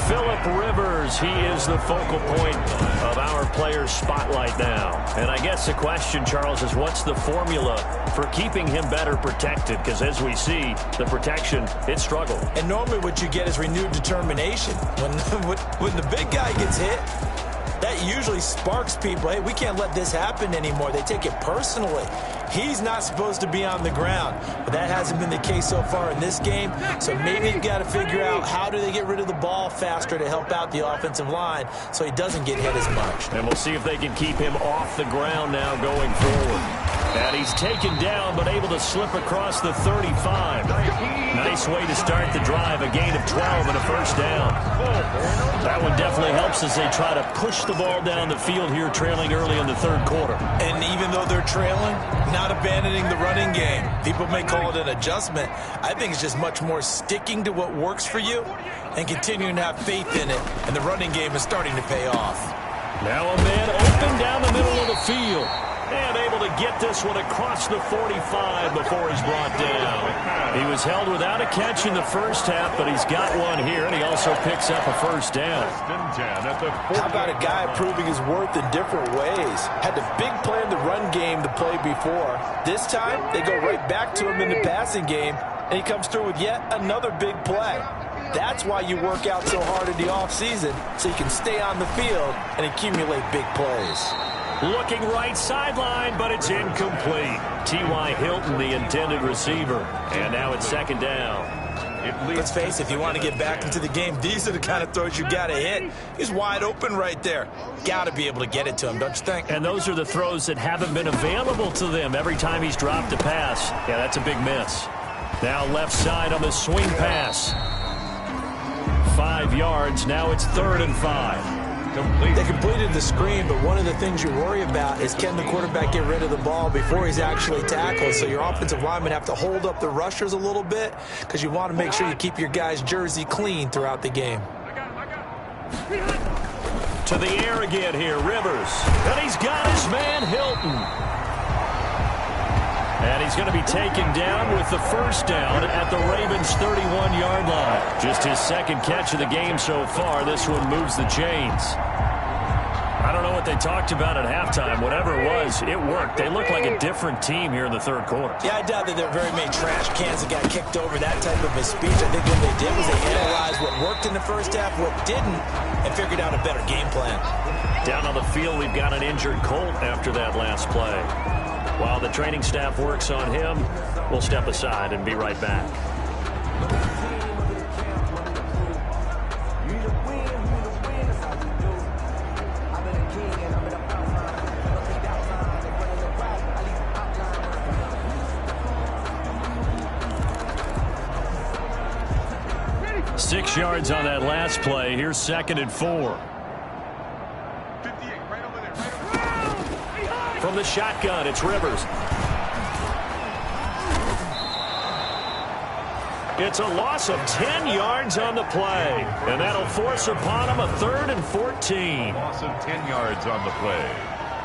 Phillip Rivers, he is the focal point of our players' spotlight now. And I guess the question, Charles, is what's the formula for keeping him better protected? Because as we see, the protection, it struggled. And normally what you get is renewed determination. When the big guy gets hit, that usually sparks people. Hey, we can't let this happen anymore. They take it personally. He's not supposed to be on the ground, but that hasn't been the case so far in this game. So maybe you've got to figure out how do they get rid of the ball faster to help out the offensive line so he doesn't get hit as much. And we'll see if they can keep him off the ground now going forward. And he's taken down but able to slip across the 35. Nice way to start the drive, a gain of 12 and a first down. That one definitely helps as they try to push the ball down the field here, trailing early in the third quarter. And even though they're trailing, not abandoning the running game. People may call it an adjustment. I think it's just much more sticking to what works for you and continuing to have faith in it. And the running game is starting to pay off. Now a man open down the middle of the field. And able to get this one across the 45 before he's brought down. He was held without a catch in the first half, but he's got one here, and he also picks up a first down. How about a guy proving his worth in different ways? Had the big play in the run game to play before. This time, they go right back to him in the passing game, and he comes through with yet another big play. That's why you work out so hard in the offseason, so you can stay on the field and accumulate big plays. Looking right sideline, but it's incomplete. T.Y. Hilton, the intended receiver. And now it's second down. Let's face it, if you want to get back into the game, these are the kind of throws you got to hit. He's wide open right there. Got to be able to get it to him, don't you think? And those are the throws that haven't been available to them every time he's dropped a pass. Yeah, that's a big miss. Now left side on the swing pass. 5 yards. Now it's 3rd and 5. They completed the screen, but one of the things you worry about is can the quarterback get rid of the ball before he's actually tackled? So your offensive linemen have to hold up the rushers a little bit because you want to make sure you keep your guy's jersey clean throughout the game. To the air again here, Rivers. And he's got his man, Hilton. And he's going to be taken down with the first down at the Ravens' 31-yard line. Just his second catch of the game so far. This one moves the chains. I don't know what they talked about at halftime. Whatever it was, it worked. They look like a different team here in the third quarter. Yeah, I doubt that there are very many trash cans that got kicked over, that type of a speech. I think what they did was they analyzed what worked in the first half, what didn't, and figured out a better game plan. Down on the field, we've got an injured Colt after that last play. While the training staff works on him, we'll step aside and be right back. Six yards on that last play. Here's 2nd and 4. From the shotgun, it's Rivers. It's a loss of 10 yards on the play. And that'll force upon him a 3rd and 14. Loss of 10 yards on the play.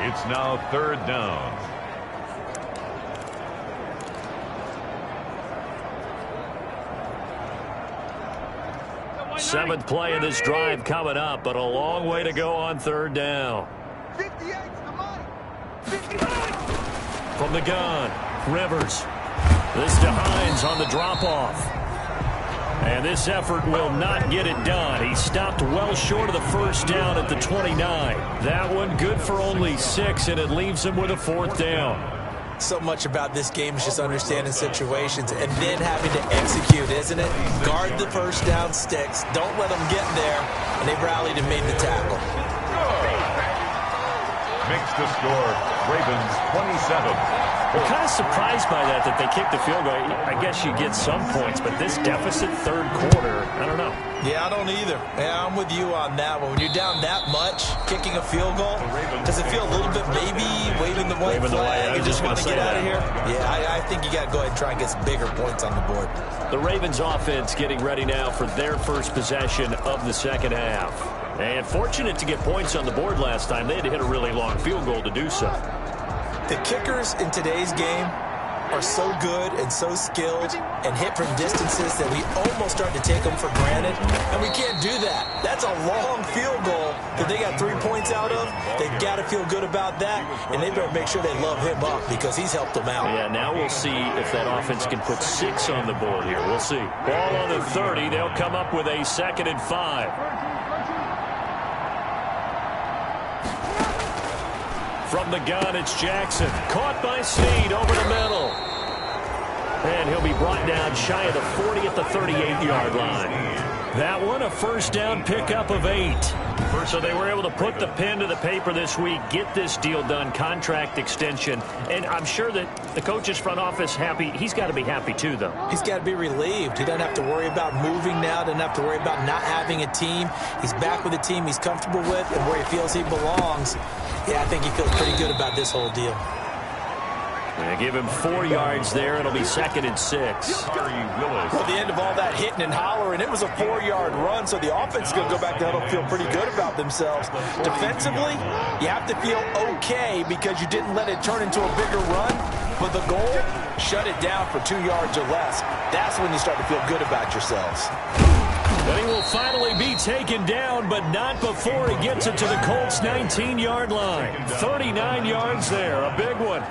It's now 3rd down. Seventh play of this drive coming up, but a long way to go on 3rd down. From the gun, Rivers. This to Hines on the drop-off. And this effort will not get it done. He stopped well short of the first down at the 29. That one good for only 6, and it leaves him with a 4th down. So much about this game is just understanding situations and then having to execute, isn't it? Guard the first down sticks. Don't let them get there. And they rallied and made the tackle. Makes the score, Ravens 27. We're kind of surprised by that they kicked the field goal. I guess you get some points, but this deficit third quarter, I don't know. Yeah, I don't either. Yeah, I'm with you on that one. When you're down that much, kicking a field goal, does it feel a little bit maybe waving the white flag and just want to get out of here? Yeah, I think you got to go ahead and try and get some bigger points on the board. The Ravens offense getting ready now for their first possession of the second half. And fortunate to get points on the board last time. They had to hit a really long field goal to do so. The kickers in today's game are so good and so skilled and hit from distances that we almost start to take them for granted. And we can't do that. That's a long field goal that they got 3 points out of. They've got to feel good about that. And they better make sure they love him up because he's helped them out. Yeah, now we'll see if that offense can put 6 on the board here. We'll see. Ball on the 30. They'll come up with a 2nd and 5. From the gun, it's Jackson. Caught by Snead over the middle. And he'll be brought down shy of the 40 at the 38-yard line. That one, a first down pickup of 8. So they were able to put the pen to the paper this week, get this deal done, contract extension. And I'm sure that the coach's front office happy. He's got to be happy too, though. He's got to be relieved. He doesn't have to worry about moving now, doesn't have to worry about not having a team. He's back with a team he's comfortable with and where he feels he belongs. Yeah, I think he feels pretty good about this whole deal. They give him 4 yards there. It'll be 2nd and 6. Well, the end of all that hitting and hollering, it was a 4-yard run, so the offense is going to go back there and feel pretty good about themselves. Defensively, you have to feel okay because you didn't let it turn into a bigger run, but the goal, shut it down for 2 yards or less. That's when you start to feel good about yourselves. But he will finally be taken down, but not before he gets it to the Colts' 19-yard line. 39 yards there, a big one.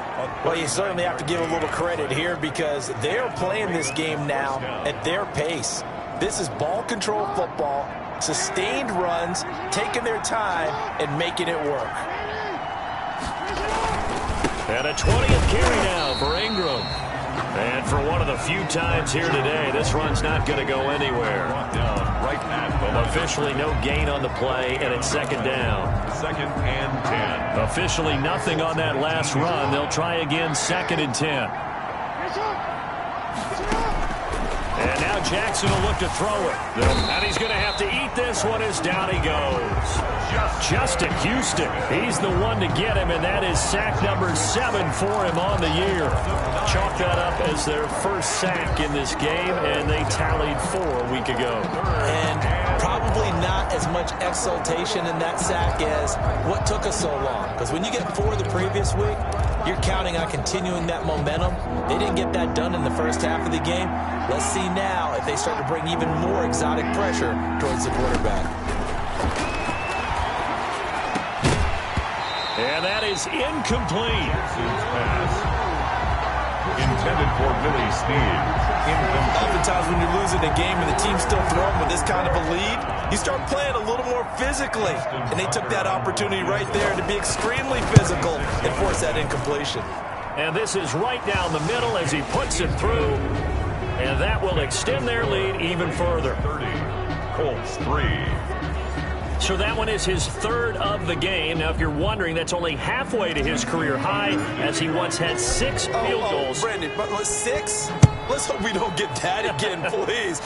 Well, you certainly have to give a little credit here because they're playing this game now at their pace. This is ball control football, sustained runs, taking their time and making it work. And a 20th carry now for Ingram. And for one of the few times here today, this run's not going to go anywhere. Well, officially no gain on the play, and it's 2nd down. 2nd and 10. Officially nothing on that last run. They'll try again, 2nd and 10. And now Jackson will look to throw it. And he's going to have to eat this one as down he goes. Justin Houston, he's the one to get him, and that is sack number 7 for him on the year. Chalk that up as their first sack in this game, and they tallied 4 a week ago. And probably not as much exultation in that sack as what took us so long. Because when you get 4 the previous week, you're counting on continuing that momentum. They didn't get that done in the first half of the game. Let's see now if they start to bring even more exotic pressure towards the quarterback. And that is incomplete. Intended for Billy Snead. Oftentimes when you're losing a game and the team's still throwing with this kind of a lead, you start playing a little more physically. And they took that opportunity right there to be extremely physical and force that incompletion. And this is right down the middle as he puts it through. And that will extend their lead even further. 30. Colts 3. So that one is his 3rd of the game. Now, if you're wondering, that's only halfway to his career high, as he once had 6 field goals. Brandon, but 6? Let's hope we don't get that again, please.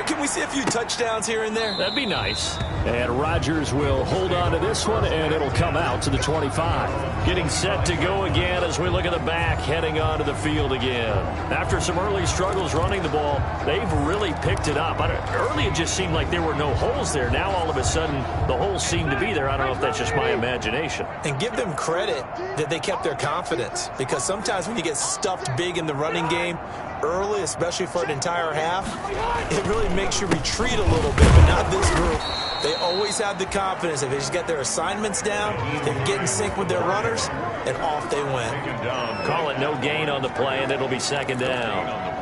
Can we see a few touchdowns here and there? That'd be nice. And Rodgers will hold on to this one, and it'll come out to the 25. Getting set to go again as we look at the back, heading onto the field again. After some early struggles running the ball, they've really picked it up. Early it just seemed like there were no holes there. Now all of a sudden the holes seem to be there. I don't know if that's just my imagination. And give them credit that they kept their confidence, because sometimes when you get stuffed big in the running game early, especially for an entire half, it really makes you retreat a little bit, but not this group. They always have the confidence. If they just get their assignments down, they get in sync with their runners, and off they went. Call it no gain on the play, and it'll be 2nd down.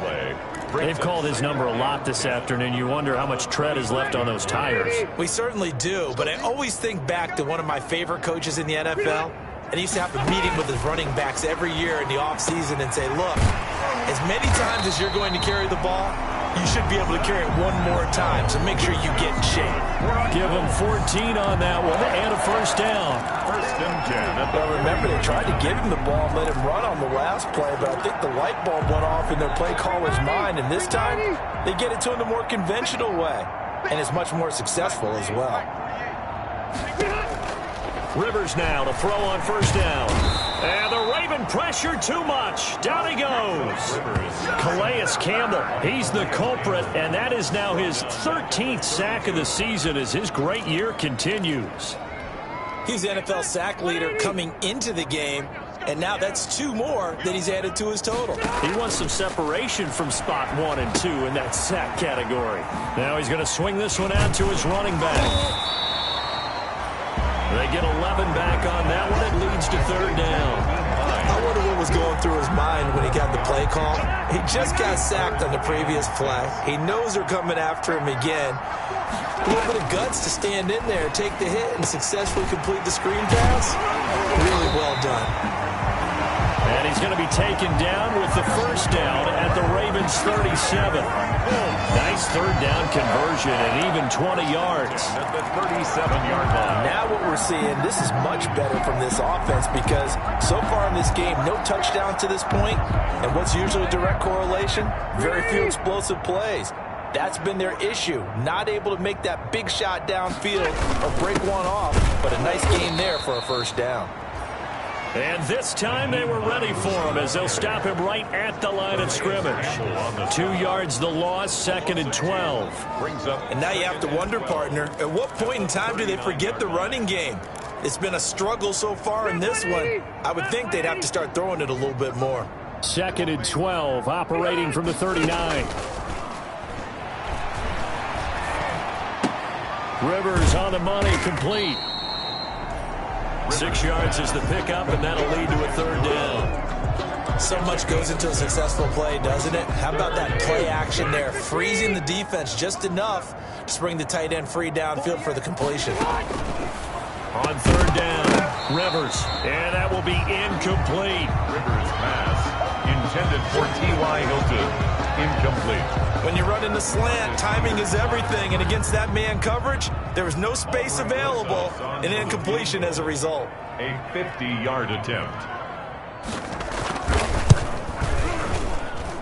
They've called his number a lot this afternoon. You wonder how much tread is left on those tires. We certainly do, but I always think back to one of my favorite coaches in the NFL, and he used to have a meeting with his running backs every year in the offseason and say, look, as many times as you're going to carry the ball, you should be able to carry it one more time, so make sure you get in shape. Give him 14 on that one and a first down. 1st and 10. Well, remember, they tried to give him the ball and let him run on the last play, but I think the light bulb went off in their play caller's mind, and this time they get it to him the more conventional way, and it's much more successful as well. Rivers now to throw on 1st down. And the Raven pressure too much. Down he goes. Calais Campbell, he's the culprit, and that is now his 13th sack of the season as his great year continues. He's the NFL sack leader coming into the game, and now that's 2 more that he's added to his total. He wants some separation from spot 1 and 2 in that sack category. Now he's going to swing this one out to his running back. They get 11 back on that one. It leads to 3rd down. I wonder what was going through his mind when he got the play call. He just got sacked on the previous play. He knows they're coming after him again. A little bit of guts to stand in there, take the hit, and successfully complete the screen pass. Really well done. And he's going to be taken down with the first down at the Ravens' 37. Nice third down conversion and even 20 yards. At the 37-yard line. Now what we're seeing, this is much better from this offense because so far in this game, no touchdown to this point. And what's usually a direct correlation? Very few explosive plays. That's been their issue. Not able to make that big shot downfield or break one off, but a nice gain there for a first down. And this time they were ready for him as they'll stop him right at the line of scrimmage. 2 yards the loss, 2nd and 12. And now you have to wonder, partner, at what point in time do they forget the running game? It's been a struggle so far in this one. I would think they'd have to start throwing it a little bit more. 2nd and 12, operating from the 39. Rivers on the money, complete. 6 yards is the pickup, and that'll lead to a third down. So much goes into a successful play, doesn't it? How about that play action there? Freezing the defense just enough to bring the tight end free downfield for the completion. On third down, Rivers, and that will be incomplete. Rivers pass intended for T.Y. Hilton. Incomplete. When you're running the slant, timing is everything, and against that man coverage, there was no space available, and incompletion as a result. A 50-yard attempt.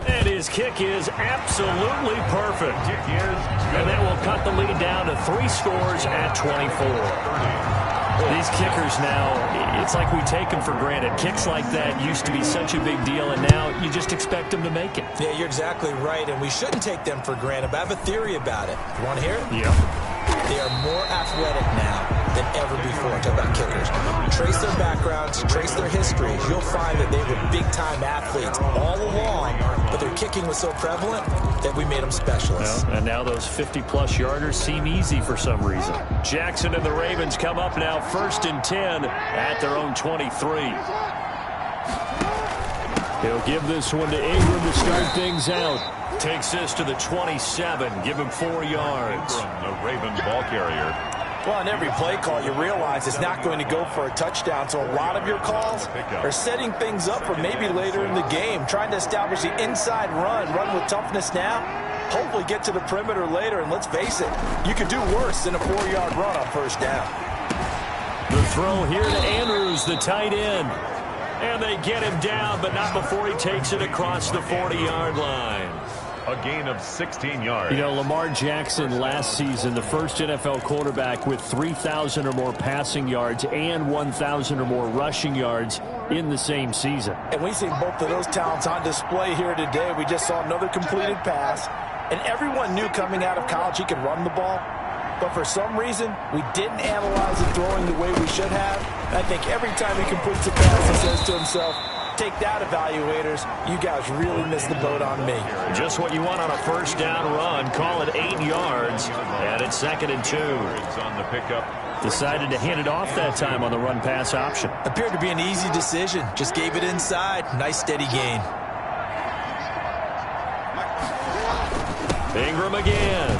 And his kick is absolutely perfect. And that will cut the lead down to 3 scores at 24. These kickers now, it's like we take them for granted. Kicks like that used to be such a big deal, and now you just expect them to make it. Yeah, you're exactly right, and we shouldn't take them for granted, but I have a theory about it. You want to hear it? Yeah. They are more athletic now than ever before. Talk about kickers. Trace their backgrounds, trace their histories. You'll find that they were big-time athletes all along, but their kicking was so prevalent that we made them specialists. Well, and now those 50-plus yarders seem easy for some reason. Jackson and the Ravens come up now 1st and 10 at their own 23. He'll give this one to Ingram to start things out. Takes this to the 27. Give him 4 yards. From the Raven ball carrier. Well, on every play call, you realize it's not going to go for a touchdown. So a lot of your calls are setting things up for maybe later in the game, trying to establish the inside run with toughness now, hopefully get to the perimeter later. And let's face it, you could do worse than a 4-yard run on first down. The throw here to Andrews, the tight end. And they get him down, but not before he takes it across the 40-yard line. A gain of 16 yards. You know, Lamar Jackson last season, the first NFL quarterback with 3,000 or more passing yards and 1,000 or more rushing yards in the same season. And we see both of those talents on display here today. We just saw another completed pass. And everyone knew coming out of college he could run the ball. But for some reason, we didn't analyze the throwing the way we should have. And I think every time he completes a pass, he says to himself, take that, evaluators. You guys really missed the boat on me. Just what you want on a first down run. Call it 8 yards. And it's 2nd and 2. It's on the pickup. Decided to hand it off that time on the run-pass option. Appeared to be an easy decision. Just gave it inside. Nice, steady gain. Ingram again.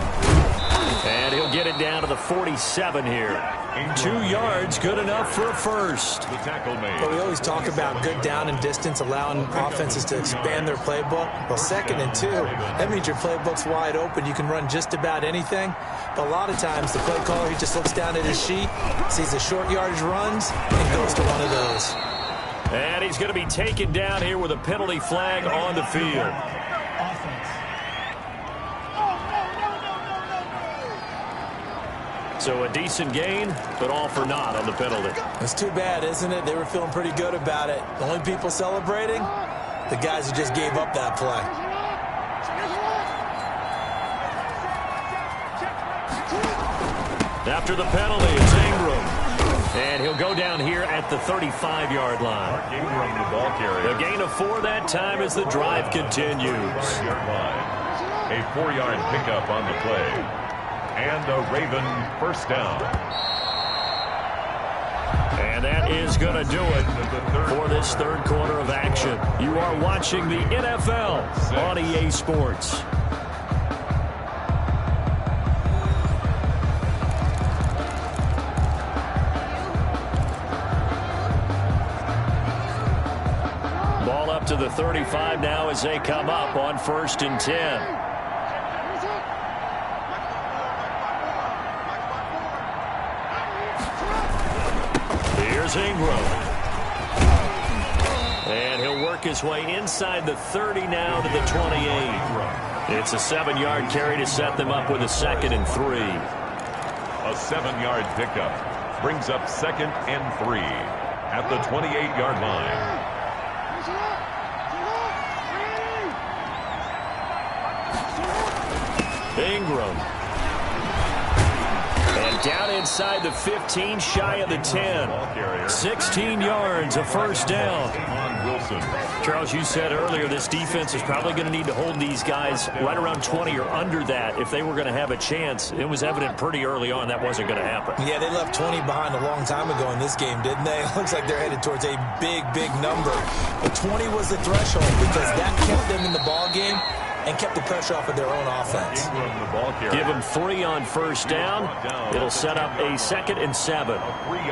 And he'll get it down to the 47 here. 2 yards, good enough for a first. The tackle made. But we always talk about good down and distance, allowing offenses to expand their playbook. Well, 2nd and 2, that means your playbook's wide open. You can run just about anything. But a lot of times, the play caller, he just looks down at his sheet, sees the short yardage runs, and goes to one of those. And he's going to be taken down here with a penalty flag on the field. So a decent gain, but all for naught on the penalty. It's too bad, isn't it? They were feeling pretty good about it. The only people celebrating, the guys who just gave up that play. After the penalty, it's Ingram. And he'll go down here at the 35-yard line. Ingram, the ball carrier. The gain of 4 that time as the drive continues. A 4-yard pickup on the play. And a Raven first down. And And that is going to do it for this third quarter of action. You are watching the NFL on EA Sports. Ball up to the 35 now as they come up on 1st and 10. Ingram. And he'll work his way inside the 30 now to the 28. It's a 7-yard carry to set them up with a 2nd and 3. A 7-yard pickup brings up 2nd and 3 at the 28-yard line. Ingram. And down inside the 15, shy of the 10. 16 yards, a first down. Charles, you said earlier this defense is probably going to need to hold these guys right around 20 or under that if they were going to have a chance. It was evident pretty early on that wasn't going to happen. Yeah, they left 20 behind a long time ago in this game, didn't they? It looks like they're headed towards a big, big number. But 20 was the threshold because that kept them in the ball game and kept the pressure off of their own offense. Give them 3 on first down. It'll set up a 2nd and 7.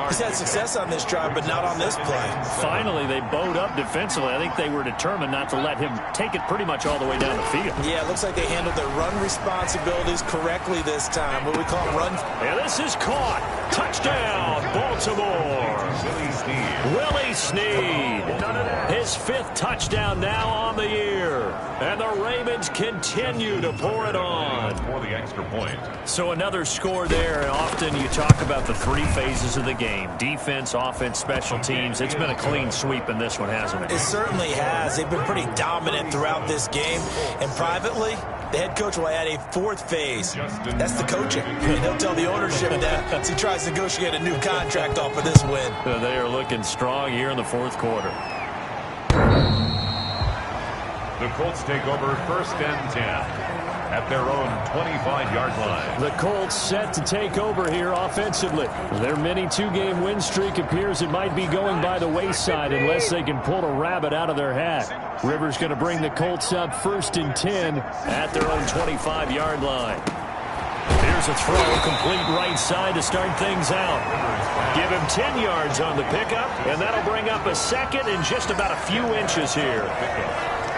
He's had success on this drive, but not on this play. Finally, they bowed up defensively. I think they were determined not to let him take it pretty much all the way down the field. Yeah, it looks like they handled their run responsibilities correctly this time. What we call run. And this is caught. Touchdown, Baltimore. Willie Snead. His 5th touchdown now on the year. And the Ravens continue to pour it on. For the extra point. So another score there. And often you talk about the 3 phases of the game. Defense, offense, special teams. It's been a clean sweep in this one, hasn't it? It certainly has. They've been pretty dominant throughout this game. And privately, the head coach will add a 4th phase. That's the coaching. And he'll tell the ownership that as he tries to negotiate a new contract off of this win. They are looking strong here in the 4th quarter. The Colts take over 1st and 10 at their own 25-yard line. The Colts set to take over here offensively. Their mini 2-game win streak appears it might be going by the wayside unless they can pull a rabbit out of their hat. Rivers going to bring the Colts up 1st and 10 at their own 25-yard line. Here's a throw, complete right side to start things out. Give him 10 yards on the pickup, and that'll bring up a 2nd and just about a few inches here.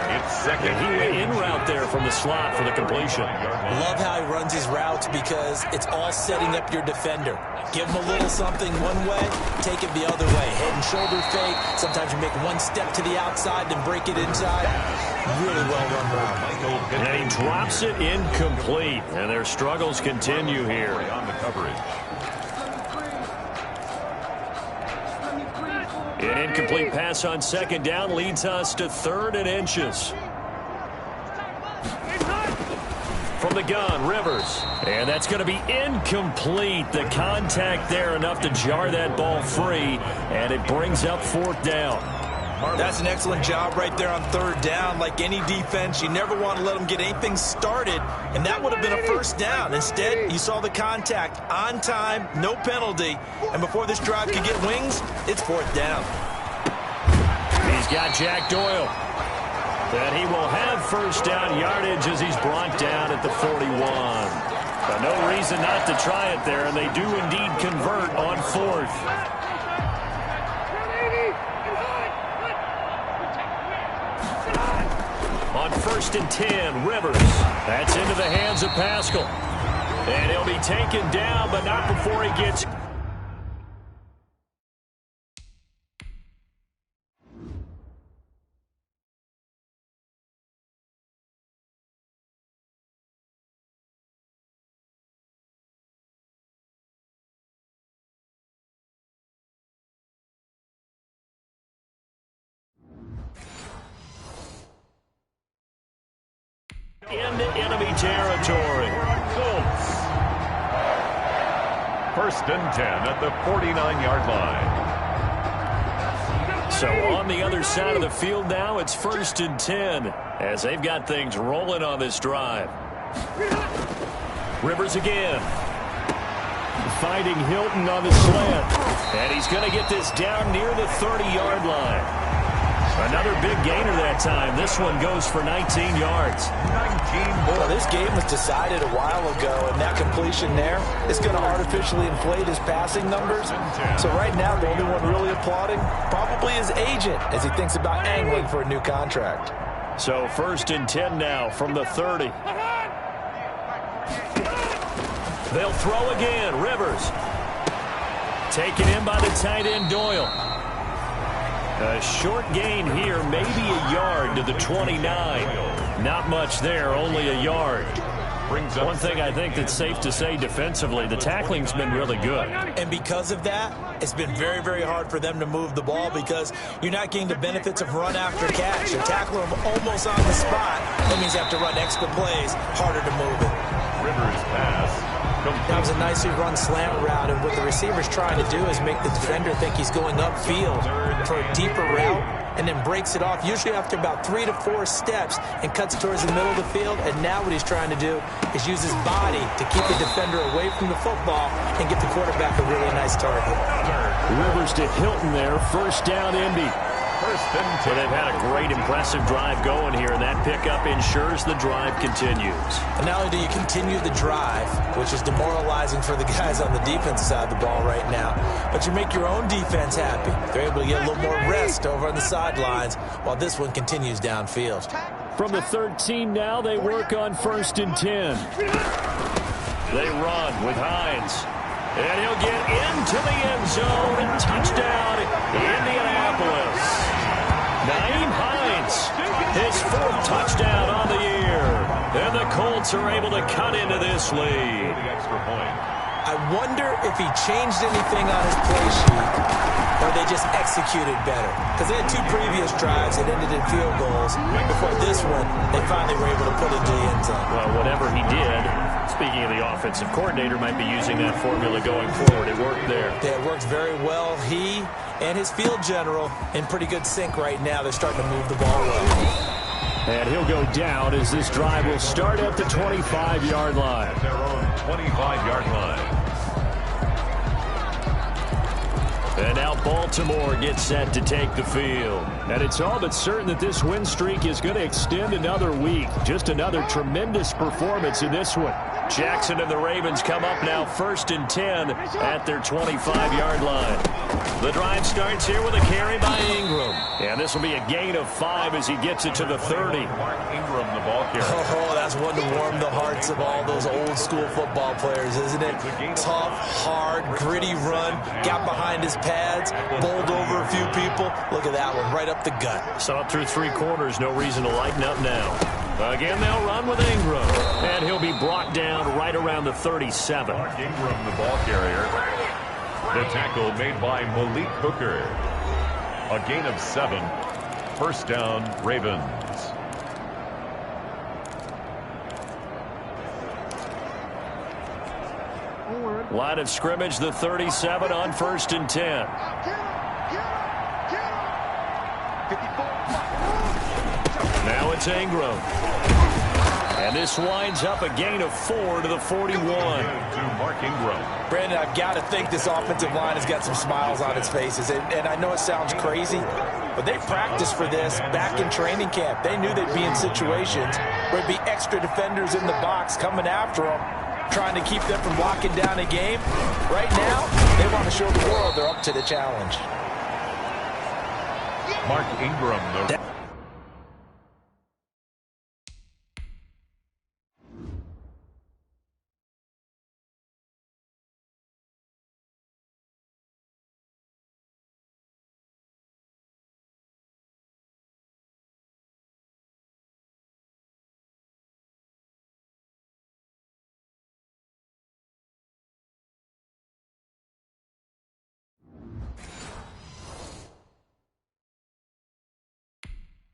It's 2nd. He went in route there from the slot for the completion. Love how he runs his routes because it's all setting up your defender. Give him a little something one way, take it the other way. Head and shoulder fake. Sometimes you make one step to the outside, then break it inside. Really well run route. And he drops it incomplete. And their struggles continue here. On the coverage. An incomplete pass on 2nd down leads us to 3rd and inches. From the gun, Rivers. And that's going to be incomplete. The contact there enough to jar that ball free. And it brings up 4th down. That's an excellent job right there on 3rd down. Like any defense, you never want to let them get anything started. And that would have been a 1st down. Instead, you saw the contact on time, no penalty. And before this drive could get wings, it's 4th down. He's got Jack Doyle. And he will have 1st down yardage as he's brought down at the 41. But no reason not to try it there, and they do indeed convert on 4th. On 1st and 10, Rivers. That's into the hands of Pascal. And he'll be taken down, but not before he gets... into enemy territory. Colts. 1st and 10 at the 49-yard line. So on the other side of the field now, it's 1st and 10 as they've got things rolling on this drive. Rivers again. Finding Hilton on the slant. And he's going to get this down near the 30-yard line. Another big gainer that time. This one goes for 19 yards. Well, this game was decided a while ago, and that completion there is going to artificially inflate his passing numbers. So right now, the only one really applauding probably his agent as he thinks about angling for a new contract. So 1st and 10 now from the 30. They'll throw again. Rivers. Taken in by the tight end, Doyle. A short gain here, maybe a yard to the 29. Not much there, only a yard. One thing I think that's safe to say defensively, the tackling's been really good. And because of that, it's been very, very hard for them to move the ball because you're not getting the benefits of run after catch. You tackle them almost on the spot. That means you have to run extra plays, harder to move it. Rivers pass. That was a nicely run slant route, and what the receiver's trying to do is make the defender think he's going upfield for a deeper route, and then breaks it off, usually after about 3 to 4 steps, and cuts towards the middle of the field. And now what he's trying to do is use his body to keep the defender away from the football and get the quarterback a really nice target. Rivers to Hilton there, 1st down Indy. So they've had a great, impressive drive going here, and that pickup ensures the drive continues. And not only do you continue the drive, which is demoralizing for the guys on the defensive side of the ball right now, but you make your own defense happy. They're able to get a little more rest over on the sidelines while this one continues downfield. From the 13 now, they work on 1st and 10. They run with Hines. And he'll get into the end zone and touchdown, Indianapolis. Naeem Hines, his 4th touchdown on the year. And the Colts are able to cut into this lead. I wonder if he changed anything on his play sheet or they just executed better. Because they had 2 previous drives that ended in field goals. Before this one, they finally were able to put it into the end zone. Well, whatever he did, speaking of the offensive coordinator, might be using that formula going forward. It worked there. Yeah, it worked very well. He and his field general in pretty good sync right now. They're starting to move the ball well. And he'll go down as this drive will start at the 25-yard line. Their own 25-yard line. And now Baltimore gets set to take the field. And it's all but certain that this win streak is going to extend another week. Just another tremendous performance in this one. Jackson and the Ravens come up now 1st and 10 at their 25-yard line. The drive starts here with a carry by Ingram. And this will be a gain of 5 as he gets it to the 30. Mark Ingram, the ball carrier. Oh, that's one to warm the hearts of all those old-school football players, isn't it? Tough, hard, gritty run. Got behind his pads, bowled over a few people. Look at that one, right up the gut. Saw it through 3 quarters. No reason to lighten up now. Again, they'll run with Ingram. And he'll be brought down right around the 37. Mark Ingram, the ball carrier. The tackle made by Malik Hooker. A gain of 7. 1st down, Ravens. Line of scrimmage, the 37 on 1st and 10. Now it's Ingram. And this winds up a gain of 4 to the 41. To Mark Ingram. Brandon, I've got to think this offensive line has got some smiles on its faces. And I know it sounds crazy, but they practiced for this back in training camp. They knew they'd be in situations where there'd be extra defenders in the box coming after them, trying to keep them from locking down a game. Right now, they want to show the world they're up to the challenge. Mark Ingram, the...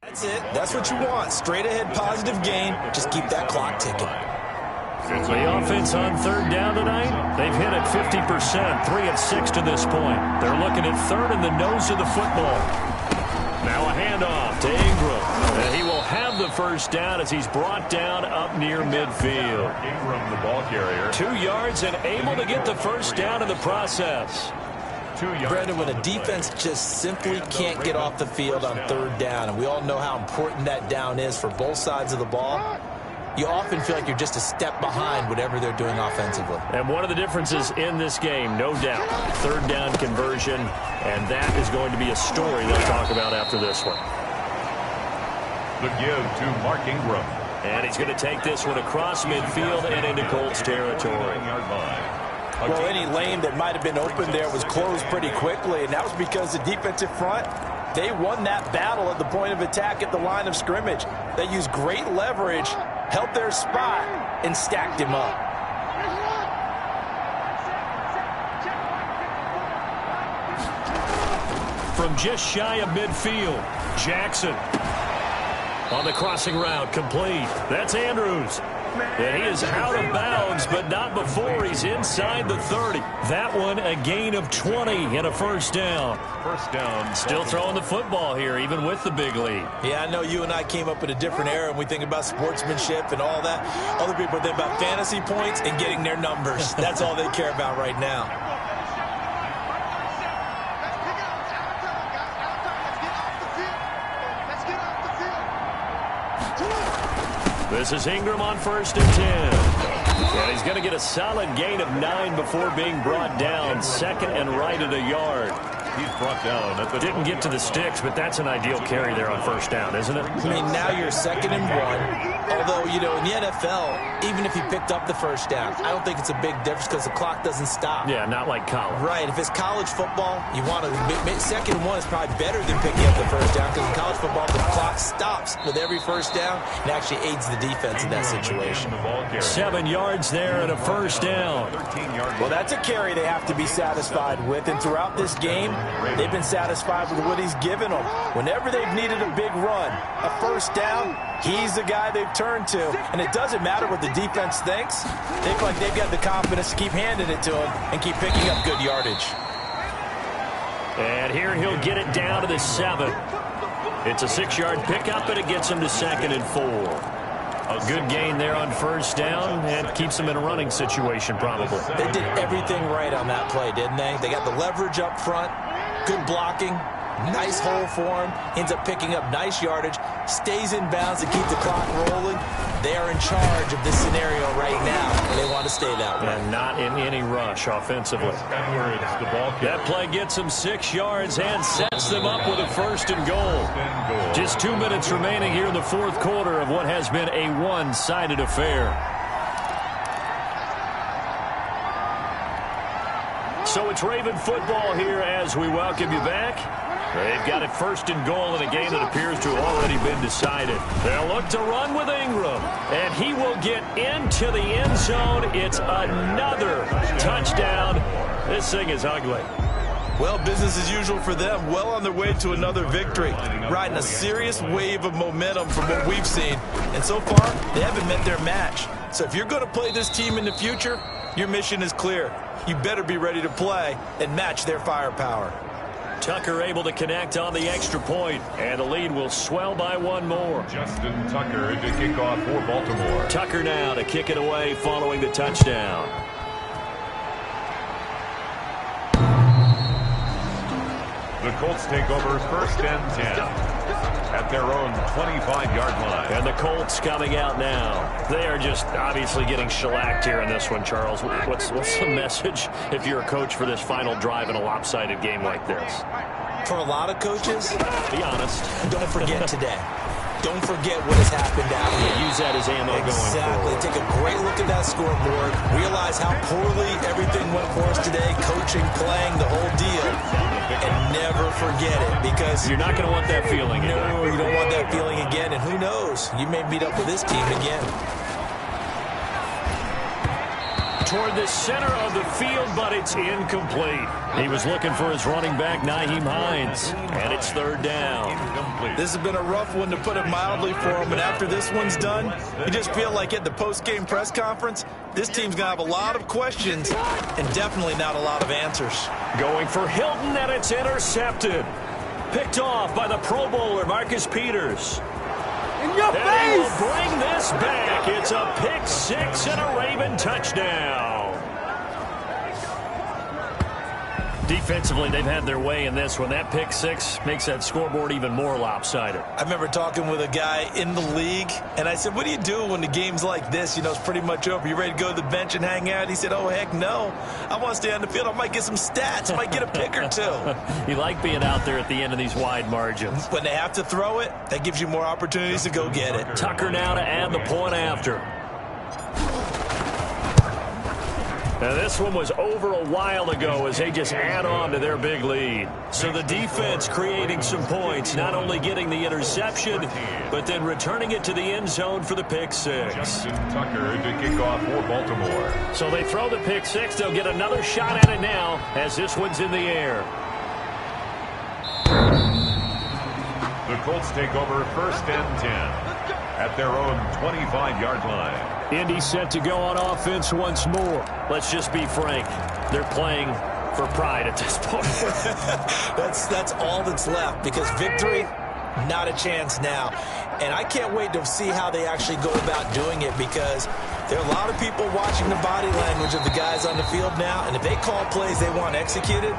That's it. That's what you want. Straight ahead positive gain. Just keep that clock ticking. The offense on 3rd down tonight, they've hit it 50%, 3 of 6 to this point. They're looking at 3rd in the nose of the football. Now a handoff to Ingram. And he will have the 1st down as he's brought down up near midfield. Ingram, the ball carrier. 2 yards and able to get the 1st down in the process. 2 yards. Brandon, when a defense just simply can't get off the field on third down, and we all know how important that down is for both sides of the ball, you often feel like you're just a step behind whatever they're doing offensively. And one of the differences in this game, no doubt, third down conversion, and that is going to be a story they'll talk about after this one. The give to Mark Ingram. And he's going to take this one across midfield and into Colts territory. Well, any lane that might have been open there was closed pretty quickly, and that was because the defensive front, they won that battle at the point of attack at the line of scrimmage. They used great leverage, held their spot, and stacked him up. From just shy of midfield, Jackson on the crossing route, complete. That's Andrews. And he is out of bounds, but not before he's inside the 30. That one a gain of 20 and a first down. First down. Still throwing the football here, even with the big lead. Yeah, I know you and I came up in a different era, and we think about sportsmanship and all that. Other people think about fantasy points and getting their numbers. That's all they care about right now. This is Ingram on 1st and 10. And he's going to get a solid gain of 9 before being brought down. Second and right at a yard. He's brought down at the Didn't get to the sticks, but that's an ideal carry there on first down, isn't it? I mean, now you're 2nd and 1. Although, you know, in the NFL, even if he picked up the first down, I don't think it's a big difference because the clock doesn't stop. Yeah, not like college. Right. If it's college football, you want to 2nd and 1 is probably better than picking up the first down because in college football, the clock stops with every first down and actually aids the defense in that situation. 7 yards there and a first down. Well, that's a carry they have to be satisfied with, and throughout this game, they've been satisfied with what he's given them. Whenever they've needed a big run, a first down, he's the guy they've turned to. And it doesn't matter what the defense thinks. They feel like they've got the confidence to keep handing it to him and keep picking up good yardage. And here he'll get it down to the 7. It's a 6-yard pickup, and it gets him to 2nd and 4. A good gain there on first down and keeps them in a running situation probably. They did everything right on that play, didn't they? They got the leverage up front, good blocking, nice hole for him, ends up picking up nice yardage, stays in bounds to keep the clock rolling. They are in charge of this scenario right now, and they want to stay that way. And not in any rush offensively. That play gets them 6 yards and sets them up with a 1st and goal. Just 2 minutes remaining here in the 4th quarter of what has been a one-sided affair. So it's Raven football here as we welcome you back. They've got it 1st and goal in a game that appears to have already been decided. They'll look to run with Ingram, and he will get into the end zone. It's another touchdown. This thing is ugly. Well, business as usual for them. Well on their way to another victory. Riding a serious wave of momentum from what we've seen. And so far, they haven't met their match. So if you're going to play this team in the future, your mission is clear. You better be ready to play and match their firepower. Tucker able to connect on the extra point, and the lead will swell by 1 more. Justin Tucker to kick off for Baltimore. Tucker now to kick it away following the touchdown. The Colts take over 1st and 10 at their own 25-yard line. And the Colts coming out now. They are just obviously getting shellacked here in this one, Charles. What's the message if you're a coach for this final drive in a lopsided game like this? For a lot of coaches, be honest, don't forget today. Don't forget what has happened out here. Use that as ammo going forward. Exactly. Take a great look at that scoreboard. Realize how poorly everything went for us today. Coaching, playing, the whole deal. And never forget it, because you're not going to want that feeling again. No, you don't want that feeling again. And who knows? You may meet up with this team again. Toward the center of the field, but it's incomplete. He was looking for his running back, Nyheim Hines, and it's 3rd down. This has been a rough one, to put it mildly, for him, and after this one's done, you just feel like at the post-game press conference, this team's going to have a lot of questions and definitely not a lot of answers. Going for Hilton, and it's intercepted. Picked off by the Pro Bowler, Marcus Peters. In your and face! he will bring this back. It's a pick 6 and a Raven touchdown. Defensively, they've had their way in this one. That pick six makes that scoreboard even more lopsided. I remember talking with a guy in the league, and I said, what do you do when the game's like this? You know, it's pretty much over. You ready to go to the bench and hang out? He said, oh, heck no. I want to stay on the field. I might get some stats. I might get a pick or two. You like being out there at the end of these wide margins. When they have to throw it, that gives you more opportunities to go get it. Tucker now to add the point after. Now, this one was over a while ago as they just add on to their big lead. So the defense creating some points, not only getting the interception, but then returning it to the end zone for the pick six. Justin Tucker to kick off for Baltimore. So they throw the pick six. They'll get another shot at it now as this one's in the air. The Colts take over first and 10 at their own 25-yard line. Indy set to go on offense once more. Let's just be frank. They're playing for pride at this point. That's all that's left, because victory, not a chance now. And I can't wait to see how they actually go about doing it, because there are a lot of people watching the body language of the guys on the field now, and if they call plays they want executed,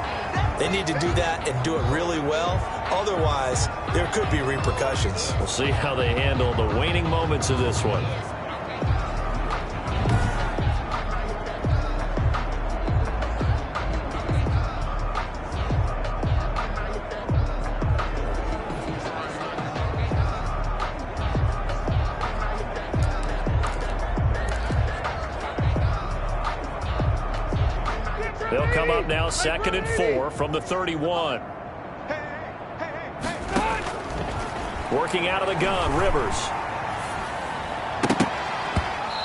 they need to do that and do it really well. Otherwise, there could be repercussions. We'll see how they handle the waning moments of this one. They'll come up now 2nd and 4 from the 31. Working out of the gun, Rivers.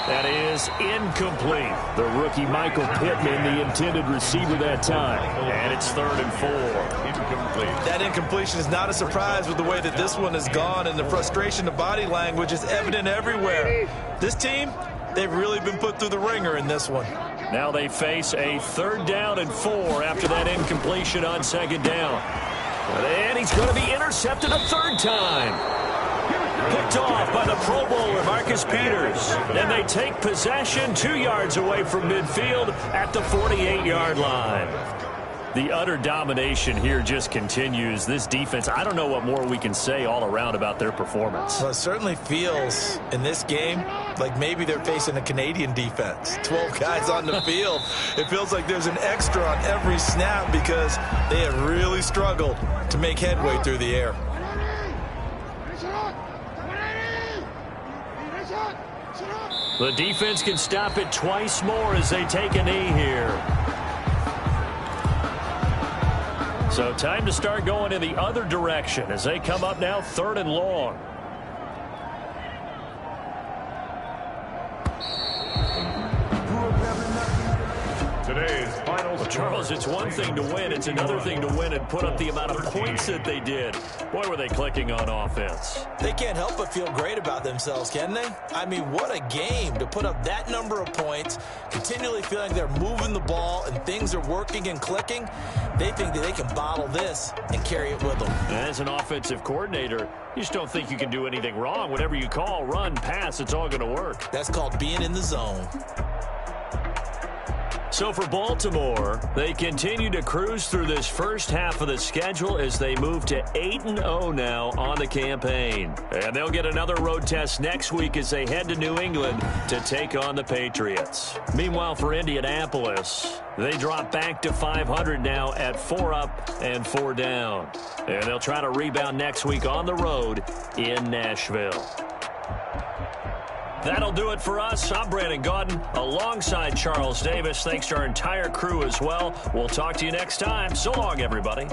That is incomplete. The rookie Michael Pittman, the intended receiver that time. And it's 3rd and 4. Incomplete. That incompletion is not a surprise with the way that this one has gone, and the frustration of body language is evident everywhere. This team, they've really been put through the ringer in this one. Now they face a 3rd down and 4 after that incompletion on 2nd down. And he's going to be intercepted a 3rd time. Picked off by the Pro Bowler, Marcus Peters. And they take possession 2 yards away from midfield at the 48-yard line. The utter domination here just continues. This defense, I don't know what more we can say all around about their performance. Well, it certainly feels in this game like maybe they're facing a Canadian defense. 12 guys on the field. It feels like there's an extra on every snap because they have really struggled to make headway through the air. The defense can stop it twice more as they take a knee here. So time to start going in the other direction as they come up now 3rd and long. Today's final score. Charles, it's one thing to win. It's another thing to win and put up the amount of points that they did. Boy, were they clicking on offense. They can't help but feel great about themselves, can they? I mean, what a game to put up that number of points, continually feeling they're moving the ball and things are working and clicking. They think that they can bottle this and carry it with them. As an offensive coordinator, you just don't think you can do anything wrong. Whatever you call, run, pass, it's all going to work. That's called being in the zone. So for Baltimore, they continue to cruise through this first half of the schedule as they move to 8-0 now on the campaign. And they'll get another road test next week as they head to New England to take on the Patriots. Meanwhile, for Indianapolis, they drop back to 500 now at 4 up and 4 down. And they'll try to rebound next week on the road in Nashville. That'll do it for us. I'm Brandon Gaudin alongside Charles Davis. Thanks to our entire crew as well. We'll talk to you next time. So long, everybody.